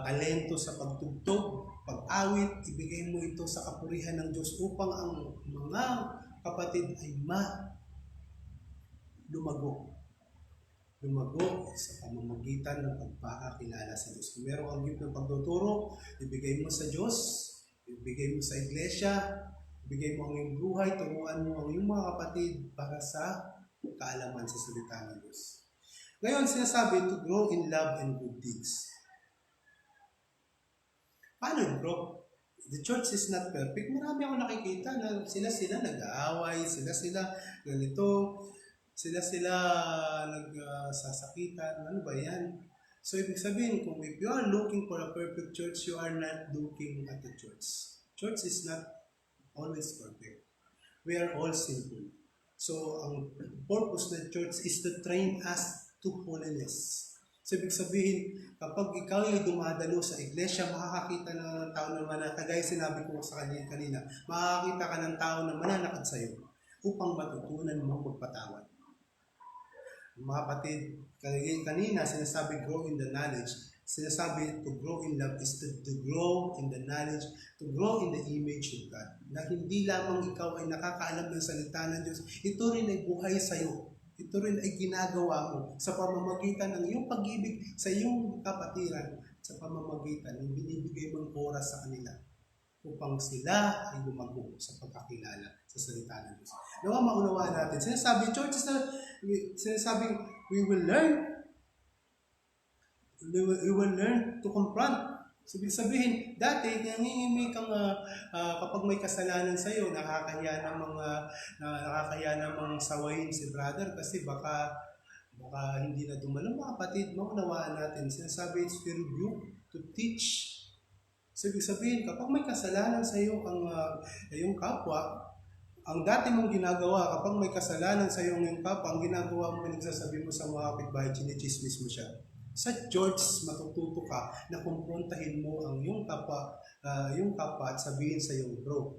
[SPEAKER 1] talento sa pagtugtog, pag-awit, ibigay mo ito sa kapurihan ng Diyos upang ang mga kapatid ay lumago sa pamamagitan ng pagpapakilala sa Diyos. Kung meron kang gift ng pagtuturo, ibigay mo sa Diyos, ibigay mo sa iglesia, ibigay mo ang iyong buhay, turuan mo ang iyong mga kapatid para sa kaalaman sa salita ng Diyos. Ngayon, sinasabi to grow in love and good deeds. Paano yung grow? The church is not perfect. Marami ako nakikita na sila nag-aaway, sila ganito, sila nagsasakitan. Ano ba yan? So, ibig sabihin, if you are looking for a perfect church, you are not looking at the church. Church is not always perfect. We are all sinful. So, ang purpose ng church is to train us to holiness. So, ibig sabihin, kapag ikaw ay dumadalo sa iglesia, makakakita ng tao na kagaya sinabi ko sa kanina, makakakita ka ng tao na mananakad sa iyo upang matutunan mo magpatawad. Mga kapatid, kanina sinasabi grow in the knowledge. Sinasabi to grow in love is to grow in the knowledge, to grow in the image of God. Na hindi lamang ikaw ay nakakaalam ng salita ng Diyos, ito rin ay buhay sa iyo. Ito rin ay ginagawa mo sa pamamagitan ng iyong pag-ibig sa iyong kapatiran, sa pamamagitan ng binibigay mong oras sa kanila upang sila ay lumago sa pagkakilala sa salita ng Diyos. Nawa maunawaan natin. Sinasabi, church is na, sinasabing, we will learn to confront. So, ibig sabihin, dati, nangingimi kang kapag may kasalanan sa iyo, nakakahiya namang sawayin si brother kasi baka hindi na dumalo. Mga kapatid, maunawaan natin. Sinasabi, it's to rebuke, to teach. So, ibig sabihin, kapag may kasalanan sa iyo ang iyong kapwa, ang dati mong ginagawa, kapag may kasalanan sa iyo ang iyong kapwa, ang ginagawa mo, nagsasabi mo sa mga kapitbahay, chinichismis mo siya. Sa church, matututo ka na kumprontahin mo ang iyong kapwa at sabihin sa iyo, bro,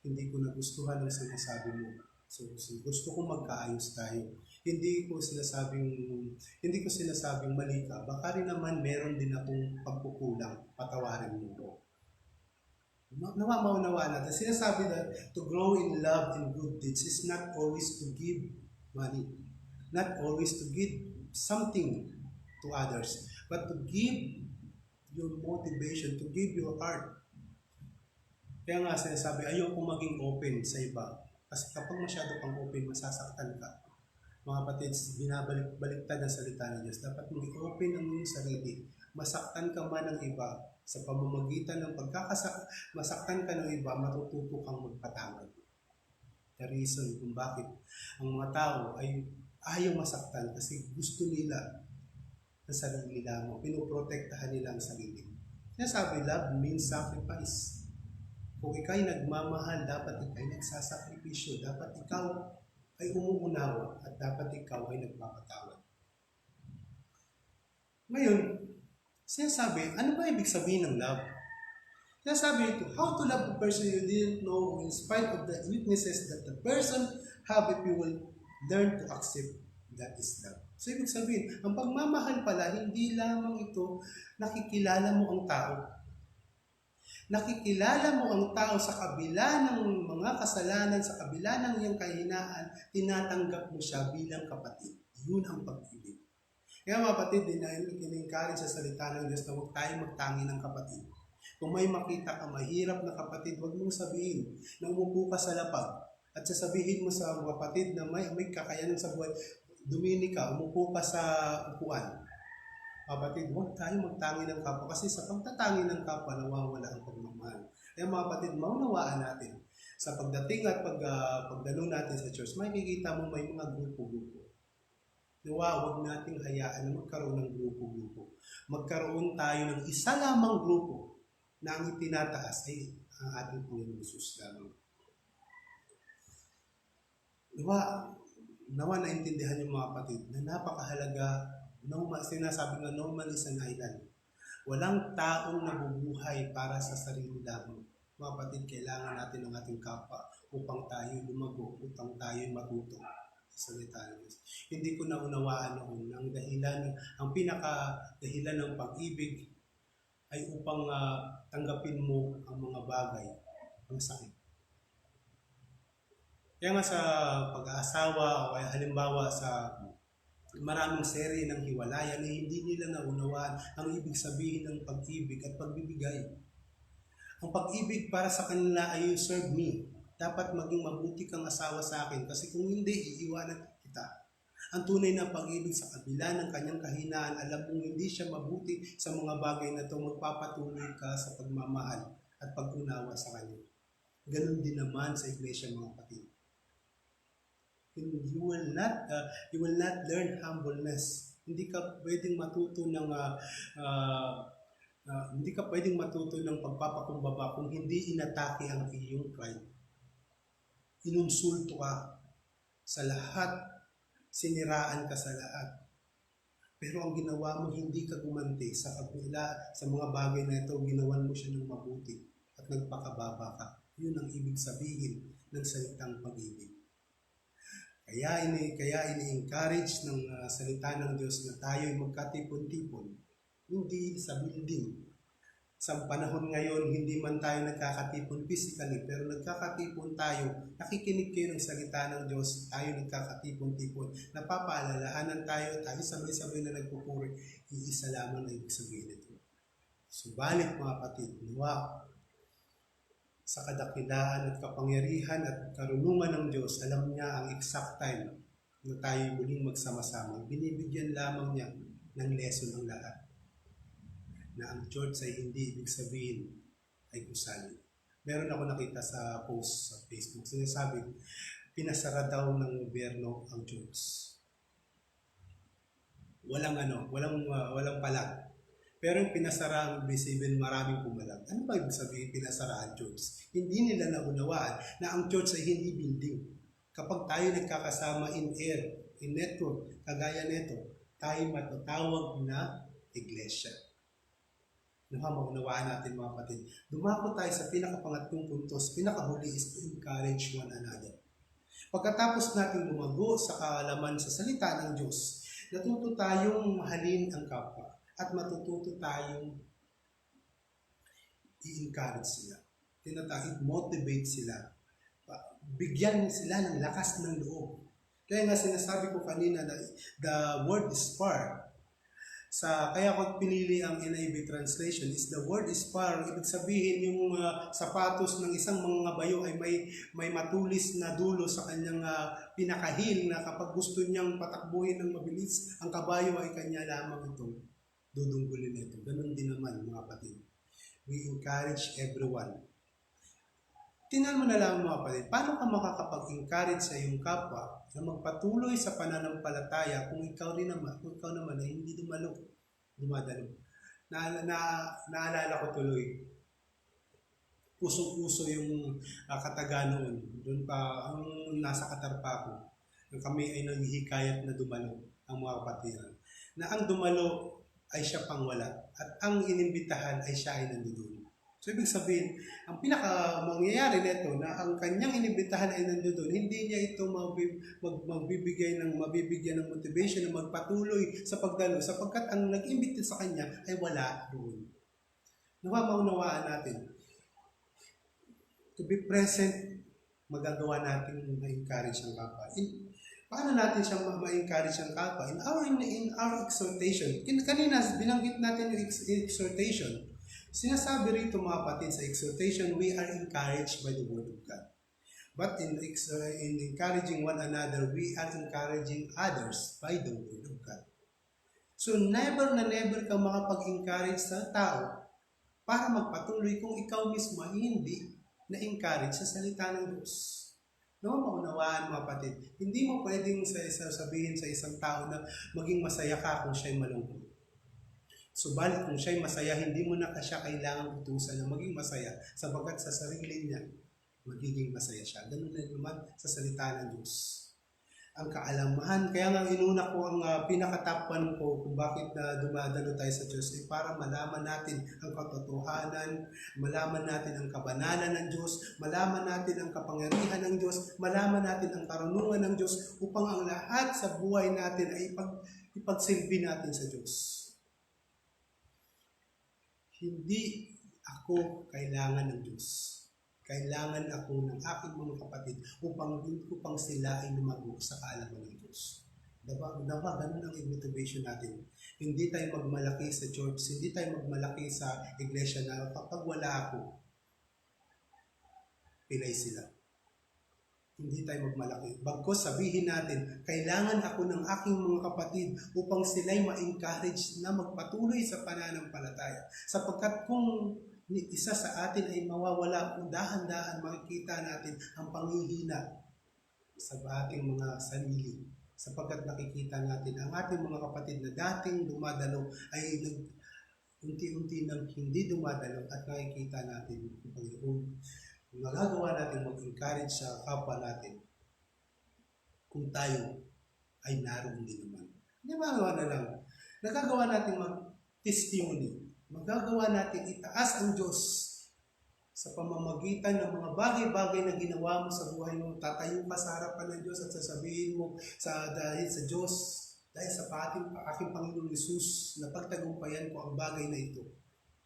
[SPEAKER 1] hindi ko nagustuhan ang sinasabi mo. So gusto kong magkaayos tayo. Hindi ko sinasabing mali ka. Baka rin naman meron din akong pagkukulang. Patawarin mo ko. Maunawaan natin. Sinasabi na to grow in love and good deeds is not always to give money. Not always to give something to others, but to give your motivation, to give your heart. Kaya nga sinasabi, ayoko maging open sa iba. Kasi kapag masyado kang open, masasaktan ka. Mga kapatid, binabalik-baliktad ang salita ng Diyos. Dapat maging open ang iyong sarili. Masaktan ka man ng iba, sa pamamagitan ng masaktan ka ng iba, matututo kang magpatawad. The reason kung bakit ang mga tao ay ayaw masaktan kasi gusto nila ang sarili lamang. Pinoprotektahan nila ang sarili. Sinasabi, love means sacrifice. Kung ikaw ay nagmamahal, dapat ikaw ay nagsasakripisyo. Dapat ikaw ay umuunawa at dapat ikaw ay nagpapatawad. Ngayon, sinasabi, ano ba ibig sabihin ng love? Sinasabi ito, how to love a person you didn't know in spite of the weaknesses that the person have if you will learn to accept that is love. So, ibig sabihin, ang pagmamahal pala, hindi lamang ito nakikilala mo ang tao. Nakikilala mo ang tao sa kabila ng mga kasalanan, sa kabila ng iyong kahinaan, tinatanggap mo siya bilang kapatid. Yun ang pag-ibig. Kaya mga kapatid, in-encourage sa salita ng Diyos na huwag tayong magtangi ng kapatid. Kung may makita ka mahirap na kapatid, huwag mong sabihin na umupo ka sa lapag at sasabihin mo sa kapatid na may kakayanan sa buhay, dumini ka, umupo ka sa upuan. Kapatid, huwag tayo magtangi ng kapwa kasi sa pagtatangi ng kapwa, nawawala ang pagmamahal. Kaya mga kapatid, maunawaan natin. Sa pagdating at pagdalo natin sa church, makikita mo may mga grupo-grupo. Huwag nating hayaan na magkaroon ng grupo-grupo. Magkaroon tayo ng isa lamang grupo na ang itinataas ay ang ating Panginoon Jesus lamang. Nawa naintindihan yung mga kapatid na napakahalaga, sinasabi nga no man is an island. Walang taong nabubuhay para sa sarili lamang. Mga kapatid, kailangan natin ng ating kapwa upang tayo lumago, upang tayo matuto sa salita ng Diyos. Hindi ko naunawaan noon ang pinaka-dahilan ng pag-ibig ay upang tanggapin mo ang mga bagay ng sakit. Kaya nga sa pag-aasawa o halimbawa sa maraming serye ng hiwalayan na hindi nila naunawaan ang ibig sabihin ng pag-ibig at pagbibigay. Ang pag-ibig para sa kanila ay you serve me. Dapat maging mabuti kang asawa sa akin kasi kung hindi, iiwanan kita. Ang tunay na pag-ibig sa kabila ng kanyang kahinaan, alam mong hindi siya mabuti sa mga bagay na ito, magpapatuloy ka sa pagmamahal at pag-unawa sa kanya. Ganun din naman sa iglesia mga kapatid. You will not learn humbleness. Hindi ka pwedeng matuto ng Hindi ka pwedeng matuto ng pagpapakumbaba kung hindi inatake ang iyong pride. Inunsulto ka sa lahat, siniraan ka sa lahat. Pero ang ginawa mo, hindi ka gumanti sa mga bagay na ito, ginawan mo siya ng mabuti at nagpakababa ka. Yun ang ibig sabihin ng salitang pag-ibig. Kaya ini-encourage ng salita ng Diyos na tayo'y magkatipon-tipon, hindi sa building. Sa panahon ngayon, hindi man tayo nagkakatipon physically, pero nagkakatipon tayo, nakikinig kayo ng salita ng Diyos, tayo nagkakatipon-tipon, napapaalalahanan tayo sabay-sabay na nagpupuri, iisa lamang na ibig sabihin ito. Subalit mga kapatid, nawa, sa kadakilaan at kapangyarihan at karunungan ng Diyos, alam niya ang exact time na tayo muling magsama-sama. Binibigyan lamang niya ng lesson ang lahat. Na ang church ay hindi ibig sabihin ay gusali. Meron ako nakita sa post sa Facebook, sinasabi, pinasara daw ng gobyerno ang church. Walang palag. Pero yung pinasara ang ibig maraming pumalag. Ano ba ibig sabihin pinasara ang church? Hindi nila naunawaan na ang church ay hindi building. Kapag tayo nagkakasama in air, in network, kagaya nito, tayo matatawag na iglesia. Maunawaan natin mga kapatid. Dumako tayo sa pinakapangatlong puntos. Pinakahuli is to encourage one another. Pagkatapos natin lumago sa kaalaman sa salita ng Diyos, natuto tayong mahalin ang kapwa at matututo tayong i-encourage sila. I-motivate sila. Bigyan sila ng lakas ng loob. Kaya nga sinasabi ko kanina na the word is far. Kaya ko pinili ang NIV translation is the word is far. Ibig sabihin yung sapatos ng isang mangabayo ay may matulis na dulo sa kanyang pinakahil na kapag gusto niyang patakbuhin ng mabilis, ang kabayo ay kanya lamang itong dudunggulin nito. Ganun din naman mga kapatid. We encourage everyone. Tingnan mo na lang mga kapatid, paano ka makakapag-encourage sa iyong kapwa na magpatuloy sa pananampalataya kung ikaw naman ay hindi dumadalo. Naalala ko tuloy, usong-uso yung Kataga noon. Doon pa, ang nasa Qatar pa ako, kami ay naghihikayat na dumalo ang mga kapatiran. Na ang dumalo ay siya pang wala at ang inimbitahan ay siya ay nandoon. So, ibig sabihin, ang pinaka-mangyayari nito na ang kanyang inibitahan ay nandoon, hindi niya ito mabibigyan ng motivation na magpatuloy sa pagdalo sapagkat ang nag-imbita sa kanya ay wala doon. Maunawaan natin. To be present, magagawa natin ma-encourage ang kapwa. Paano natin siya ma-encourage ang kapwa? In our exhortation, kanina binanggit natin yung exhortation. Sinasabi rito mga kapatid sa exhortation, we are encouraged by the Word of God. But in encouraging one another, we are encouraging others by the Word of God. So never ka makapag-encourage sa tao para magpatuloy kung ikaw mismo hindi na-encourage sa salita ng Diyos. Maunawaan mga kapatid, hindi mo pwedeng sabihin sa isang tao na maging masaya ka kung siya'y malungkot. Subalit kung siya'y masaya, hindi mo na siya kailangang utusan na maging masaya sapagkat sa sarili niya, magiging masaya siya. Ganun na naman sa salita ng Diyos. Ang kaalamahan, kaya nga inuna ko ang pinakatapuan ko kung bakit na dumadalo tayo sa Diyos ay para malaman natin ang katotohanan, malaman natin ang kabanalan ng Diyos, malaman natin ang kapangyarihan ng Diyos, malaman natin ang karunungan ng Diyos upang ang lahat sa buhay natin ay ipagsilbi natin sa Diyos. Hindi ako kailangan ng Diyos. Kailangan ako ng aking mga kapatid upang sila ay lumago sa kaalaman ng Diyos. Ganun ang motivation natin. Hindi tayo magmalaki sa church, hindi tayo magmalaki sa iglesia na kapag wala ako, pilay sila. Hindi tayo magmalaki. Bagkus sabihin natin, kailangan ako ng aking mga kapatid upang sila'y ma-encourage na magpatuloy sa pananampalataya. Sapagkat kung isa sa atin ay mawawala, kung dahan-dahan makikita natin ang panghihina sa ating mga sarili. Sapagkat nakikita natin ang ating mga kapatid na dating dumadalo ay unti-unti nang hindi dumadalo at nakikita natin ang Panginoon. Magagawa natin mag-encourage sa kapwa natin kung tayo ay naroon din naman. Hindi magawa na lang. Nagagawa natin mag-testimony. Magagawa natin itaas ang Diyos sa pamamagitan ng mga bagay-bagay na ginawa mo sa buhay mo. Tatayo ka sa harapan ng Diyos at sasabihin mo dahil sa Diyos, dahil sa aking Panginoong Yesus, na pagtagumpayan ko ang bagay na ito.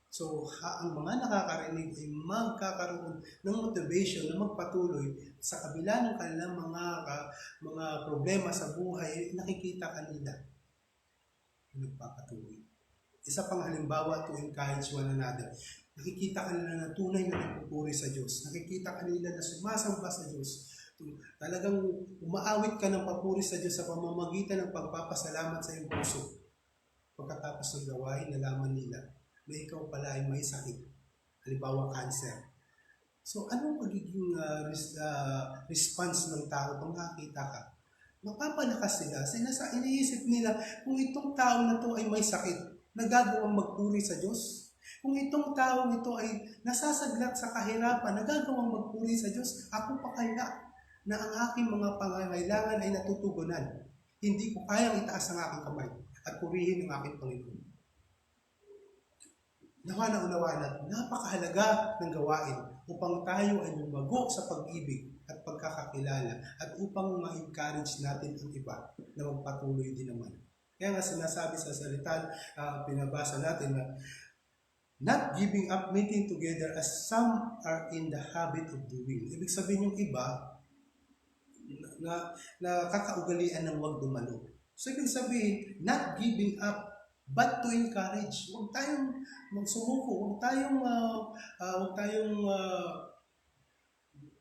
[SPEAKER 1] So, ang mga nakakarinig ay magkakaroon ng motivation na magpatuloy sa kabila ng kanilang mga problema sa buhay, nakikita kanila nagpapatuloy. Isa pang halimbawa to encourage one another. Nakikita kanila na tunay na nagpupuri sa Diyos. Nakikita kanila na sumasamba sa Diyos. Talagang umaawit ka ng papuri sa Diyos sa pamamagitan ng pagpapasalamat sa iyong puso. Pagkatapos ng gawain, nalaman nila na ikaw pala ay may sakit. Halimbawa, cancer. So, anong magiging response ng tao kung nakita ka? Mapapalakas sila. Iniisip nila, kung itong tao na to ay may sakit, nagagawang magpuri sa Diyos. Kung itong tao nito ay nasasaglat sa kahirapan, nagagawang magpuri sa Diyos, ako pa kaya na ang aking mga pangangailangan ay natutugunan. Hindi ko kayang itaas ang aking kamay at purihin ang aking Panginoon. Nawa na unawa natin, napakahalaga ng gawain upang tayo ay lumago sa pag-ibig at pagkakakilala at upang ma-encourage natin ang iba na magpatuloy din naman. Kaya nga sinasabi sa salita, pinabasa natin na not giving up meeting together as some are in the habit of doing. Ibig sabihin yung iba na kakaugalian ng wag dumalo. So ibig sabihin, not giving up but to encourage. Huwag tayong magsumuko, huwag tayong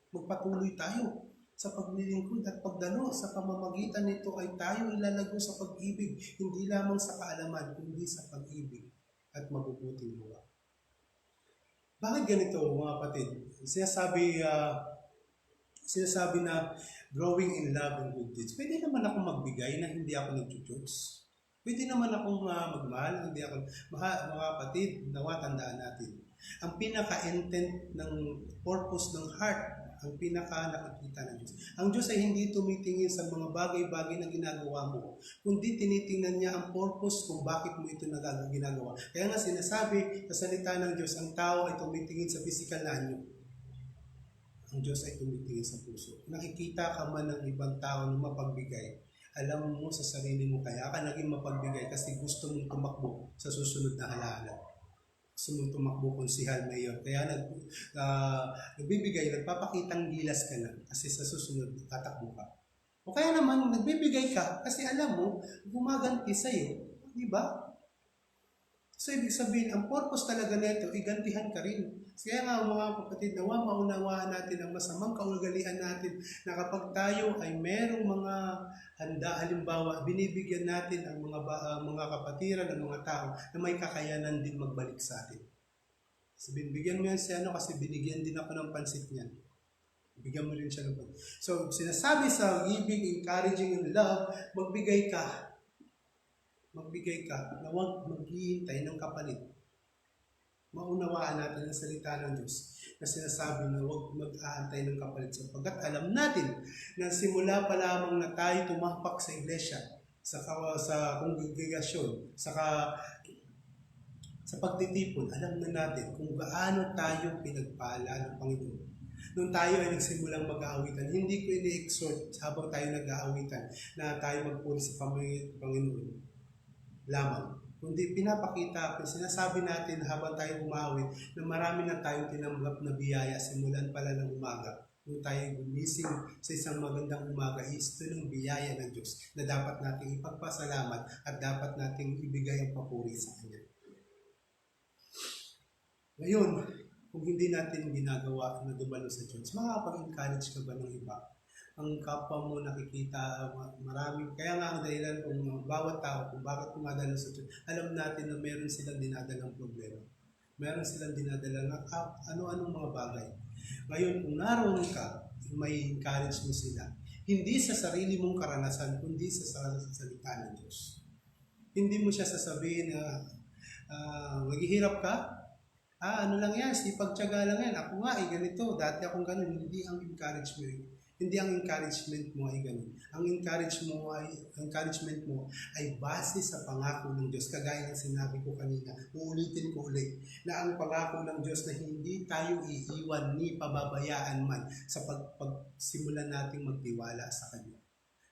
[SPEAKER 1] magpatuloy tayo sa paglilingkod at pagdalo. Sa pamamagitan nito ay tayo ilalago sa pag-ibig, hindi lamang sa kaalaman, kundi sa pag-ibig at mabubuting gawa. Bakit ganito, mga kapatid? Sinasabi na growing in love and good deeds. Pwede naman akong magbigay na hindi ako nagchuchuts. Pwede naman akong magmahal, hindi ako. Mga kapatid, nawa tandaan natin. Ang pinaka-intent ng purpose ng heart, ang pinaka-nakikita ng Diyos. Ang Diyos ay hindi tumitingin sa mga bagay-bagay na ginagawa mo, kundi tinitingnan niya ang purpose kung bakit mo ito ginagawa. Kaya nga sinasabi sa salita ng Diyos, ang tao ay tumitingin sa physical na anyo. Ang Diyos ay tumitingin sa puso. Nakikita ka man ng ibang tao na mapagbigay, alam mo sa sarili mo, kaya ka naging mapagbigay kasi gusto mong tumakbo sa susunod na halalan. Gusto mong tumakbo konsihal mayor. Kaya nagbibigay, nagpapakitang gilas ka na kasi sa susunod tatakbo ka. O kaya naman, nagbibigay ka kasi alam mo, gumaganti sa'yo. Di ba? So, ibig sabihin, ang purpose talaga nito, igantihan ka rin. Kaya nga, mga kapatid, maunawaan natin ang masamang kaugalian natin na kapag tayo ay merong mga handa, halimbawa, binibigyan natin ang mga kapatiran ng mga tao na may kakayanan din magbalik sa atin. Sabihin, bigyan mo yan si kasi binigyan din ako ng pansit niyan. Bigyan mo rin siya ng pansit. So, sinasabi sa giving, encouraging, and love, magbigay ka na huwag maghihintay ng kapalit. Maunawaan natin ang salita ng Diyos na sinasabi na huwag mag-aantay ng kapalit sapagkat alam natin na simula pa lamang na tayo tumapak sa iglesia, sa kongregasyon, sa pagtitipon, alam na natin kung gaano tayo pinagpala ng Panginoon. Nung tayo ay nagsimulang mag-aawitan, hindi ko ini-exhort habang tayo nag-aawitan na tayo magpuri sa Panginoon lamang. Kundi pinapakita, sinasabi natin habang tayo umaawit na marami na tayong tinanggap na biyaya simulan pala ng umaga. Nung tayo gumising sa isang magandang umaga, ito ng biyaya ng Diyos na dapat nating ipagpasalamat at dapat nating ibigay ang papuri sa Kanya. Ngayon, kung hindi natin ginagawa na dumalo sa Diyos, makakapag-encourage ka ba ng iba? Ang kapwa mo nakikita, marami. Kaya nga ang dahilan kung bawat tao, kung bakit pumadalo sa Diyos, alam natin na meron silang dinadalang problema. Meron silang dinadalang ano-anong mga bagay. Ngayon, kung naroon ka, may encourage mo sila. Hindi sa sarili mong karanasan, kundi sa salita ng Diyos. Hindi mo siya sasabihin na Maghihirap ka? Ano lang yan, sipag-tiyaga lang yan. Ako nga, ganito, dati akong ganun. Hindi ang encouragement. Hindi ang encouragement mo ay ganun. Ang encouragement mo ay base sa pangako ng Diyos. Kagaya ng sinabi ko kanina, uulitin ko ulit, na ang pangako ng Diyos na hindi tayo iiwan ni pababayaan man sa pagsimulan nating magtiwala sa Kanya.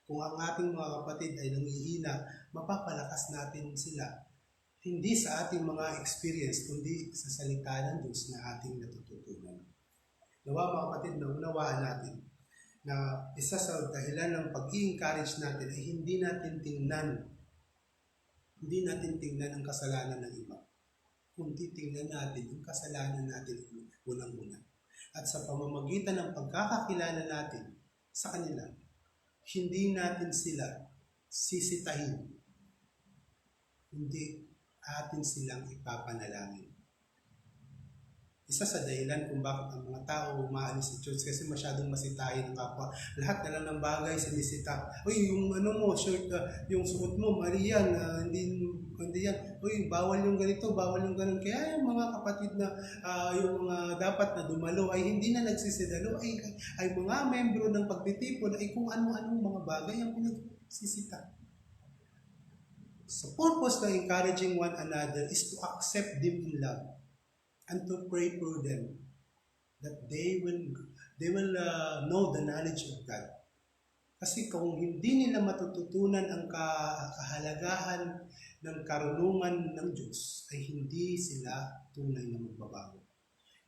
[SPEAKER 1] Kung ang ating mga kapatid ay nangihina, mapapalakas natin sila. Hindi sa ating mga experience, kundi sa salita ng Diyos na ating natututunan. Nawa mga kapatid, na unawaan natin na isa sa dahilan ng pag-i-encourage natin ay hindi natin tingnan ang kasalanan ng iba, kundi tingnan natin ang kasalanan natin unang-una. At sa pamamagitan ng pagkakakilala natin sa kanila, hindi natin sila sisitahin, hindi atin silang ipapanalangin. Isa sa dahilan kung bakit ang mga tao umaalis sa church kasi masyadong masitahin ang kapwa. Lahat na lang ng bagay sinisita. Uy, yung shirt, yung suot mo, Marian, hindi yan. Uy, bawal yung ganito, bawal yung ganun. Kaya yung mga kapatid na yung mga dapat na dumalo ay hindi na nagsisidalo, ay mga membro ng pagtitipon ay kung ano-anong mga bagay ang pinagsisita. So, purpose ng encouraging one another is to accept them in love and to pray for them that they will know the knowledge of God. Kasi kung hindi nila matututunan ang kahalagahan ng karunungan ng Diyos, ay hindi sila tunay na magbabago.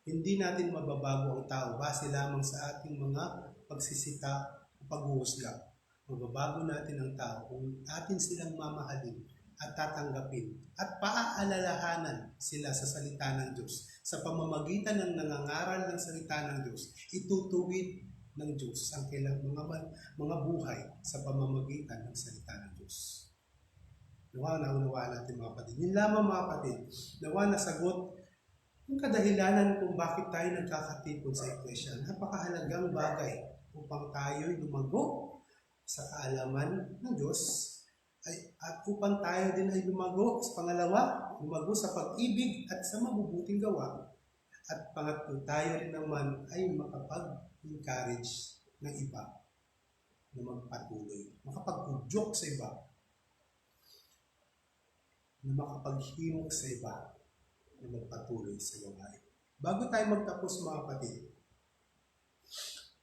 [SPEAKER 1] Hindi natin mababago ang tao base lamang sa ating mga pagsisita o paghuhusga. Mababago natin ang tao kung atin silang mamahalin at tatanggapin at paaalalahanan sila sa salita ng Diyos. Sa pamamagitan ng nangangaral ng salita ng Diyos, itutuwid ng Diyos ang kailang mga buhay sa pamamagitan ng salita ng Diyos. Nawa natin mga kapatid. Yun lamang mga kapatid, nawa nasagot ang kadahilanan kung bakit tayo nagkakatipon sa iglesia. Napakahalagang bagay upang tayo'y lumago sa kaalaman ng Diyos at upang tayo din ay lumago sa pangalawa, lumago sa pag-ibig at sa mabubuting gawa. At pangatlo, tayo rin naman ay makapag-encourage ng iba na magpatuloy, makapag-udyok sa iba, na makapaghimok sa iba na magpatuloy sa gawain. Bago tayo magtapos mga kapatid,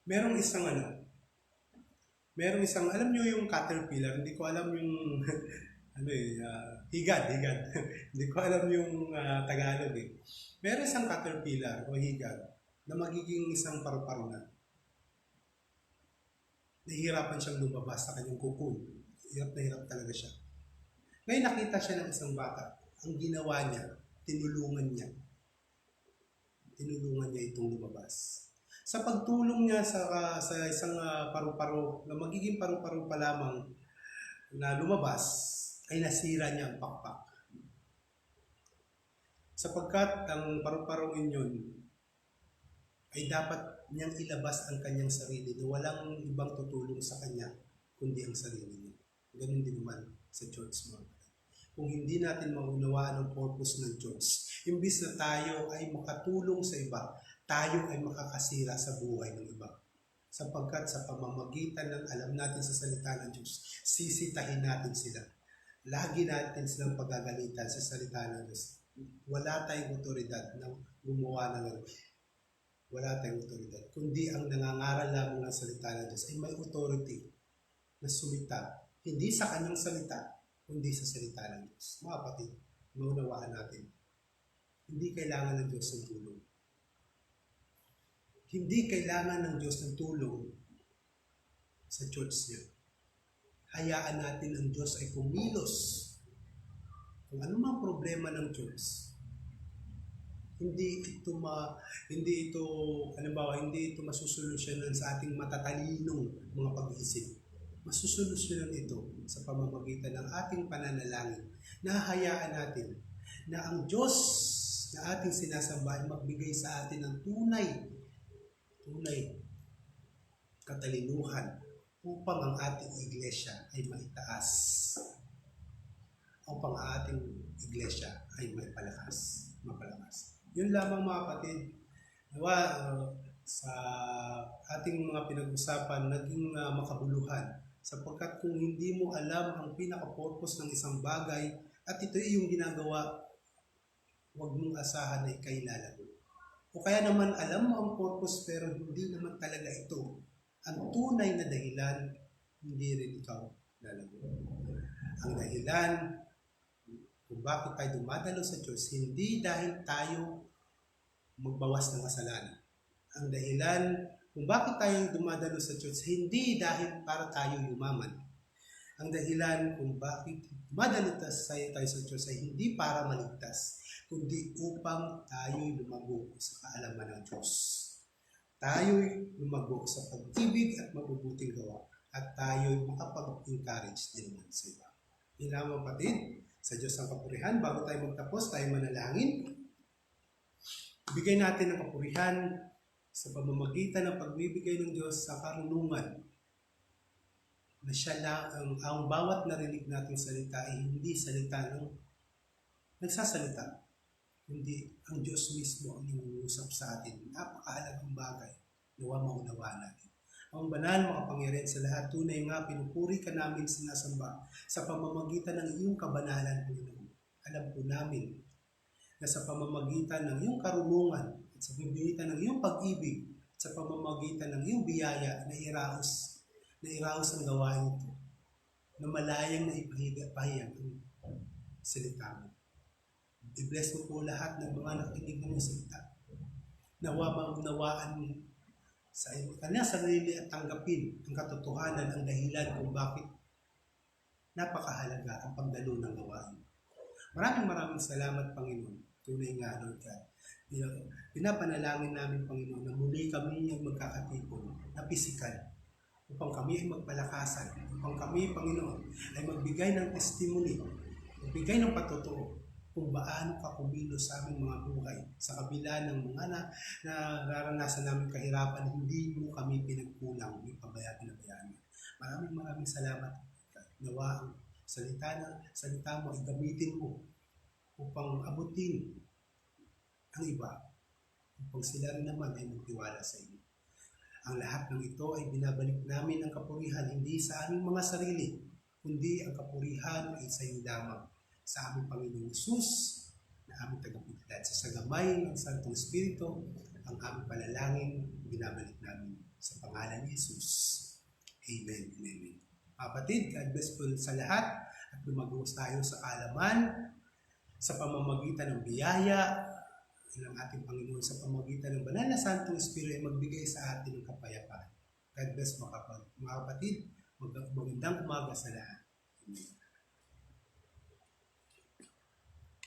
[SPEAKER 1] merong isang, alam nyo yung caterpillar, hindi ko alam yung, higad. Hindi ko alam yung Tagalog eh. Meron isang caterpillar o higad na magiging isang paru-paro na. Nahihirapan siyang lumabas sa kanyang cocoon. Hirap na hirap talaga siya. Ngayon nakita siya ng isang bata. Ang ginawa niya, tinulungan niya itong lumabas. Sa pagtulong niya sa isang paru-paro na magiging paru-paro pa lamang na lumabas, ay nasira niya ang pakpak. Sapagkat ang paru-parong yun ay dapat niyang ilabas ang kanyang sarili na walang ibang tutulong sa kanya kundi ang sarili niya. Ganun din naman sa church mga. Kung hindi natin maunawaan ang purpose ng Diyos, imbis na tayo ay makatulong sa iba, tayo ay makakasira sa buhay ng iba. Sapagkat sa pamamagitan ng alam natin sa salita ng Diyos, sisitahin natin sila. Lagi natin silang pagagalitan sa salita ng Diyos. Wala tayong otoridad na gumawa ng ano. Wala tayong otoridad. Kundi ang nangangaral lamang ng salita ng Diyos ay may authority na sumita. Hindi sa kanyang salita, kundi sa salita ng Diyos. Mga kapatid, maunawaan natin. Hindi kailangan ng Diyos ng tulong. Hindi kailangan ng Diyos ng tulong sa church niya. Hayaan natin ang Diyos ay kumilos. Kung ano mang problema ng church, hindi ito masusolusyonan sa ating matatalinong mga pag-iisip. Masusolusyonan ito sa pamamagitan ng ating pananalangin. Nahahayaan natin na ang Diyos na ating sinasamba ay magbigay sa atin ng tunay katalinuhan upang ang ating iglesia ay maitaas. upang ang ating iglesia ay mapalakas. Yun lamang mga kapatid. Nawa, sa ating mga pinag-usapan, naging makabuluhan. Sapagkat kung hindi mo alam ang pinaka-purpose ng isang bagay at ito ay yung ginagawa, huwag mong asahan na ikay lalago. O kaya naman alam mo ang purpose pero hindi naman talaga ito ang tunay na dahilan, hindi rin ikaw lalago. Ang dahilan kung bakit tayo dumadalo sa Diyos, hindi dahil tayo magbawas ng kasalanan. Ang dahilan kung bakit tayo dumadalo sa Diyos, hindi dahil para tayo yumaman. Ang dahilan kung bakit dumadalo tayo sa Diyos ay hindi para maligtas, kundi upang tayo'y lumago sa kaalaman ng Diyos. Tayo'y lumago sa pag-ibig at mabubuting gawa, at tayo'y makapag-encourage din naman sa iba. Yun lamang kapatid, sa Diyos ang kapurihan. Bago tayo magtapos, tayo manalangin. Bigay natin ang kapurihan sa pamamagitan ng pagbibigay ng Diyos sa karunungan na siya lang ang bawat narinig nating salita ay hindi salita ng nagsasalita, kundi ang Diyos mismo ang nangungusap sa atin. Napakahalagang bagay, nawa maunawaan natin. Ang banal, makapangyarihan sa lahat, tunay nga pinupuri ka namin sinasamba sa pamamagitan ng iyong kabanalan, Panginoon. Alam po namin na sa pamamagitan ng iyong karunungan at sa pamamagitan ng iyong pag-ibig at sa pamamagitan ng iyong biyaya na iraos ang gawain ito, na malayang na ipahayag ang salita mo. I-bless mo po lahat ng mga nakikinig ng salita. Nawa maunawaan mo sa kanya sarili at tanggapin ang katotohanan, ang dahilan kung bakit napakahalaga ang pagdalo ng gawain. Maraming salamat, Panginoon. Tunay nga, Lord God. Pinapanalangin namin, Panginoon, na muli kami yung magkakatipon na pisikal upang kami ay magpalakasan, upang kami, Panginoon, ay magbigay ng testimony, magbigay ng patotoo kung paano ka kumilos sa aming mga buhay. Sa kabila ng mga nararanasan namin kahirapan, hindi mo kami pinagkulang, may pinabayaan. Maraming salamat. Nawa ang salita mo ay gamitin mo upang abutin ang iba, upang sila rin naman ay magtiwala sa iyo. Ang lahat ng ito ay binabalik namin ang kapurihan hindi sa aming mga sarili, kundi ang kapurihan ay sa iyo lamang, sa aming Panginoong Hesus na aming tagapagligtas. Sa sagamay ng Santong Espiritu, ang aming panalangin binabalik namin sa pangalan ni Hesus. Amen. Amen. Kapatid, God bless po sa lahat at lumagos tayo sa kaalaman sa pamamagitan ng biyaya ng ating Panginoon, sa pamamagitan ng banal na Santong Espiritu ay magbigay sa atin ng kapayapaan. God bless mga kapatid. Magandang umaga sa lahat. Amen.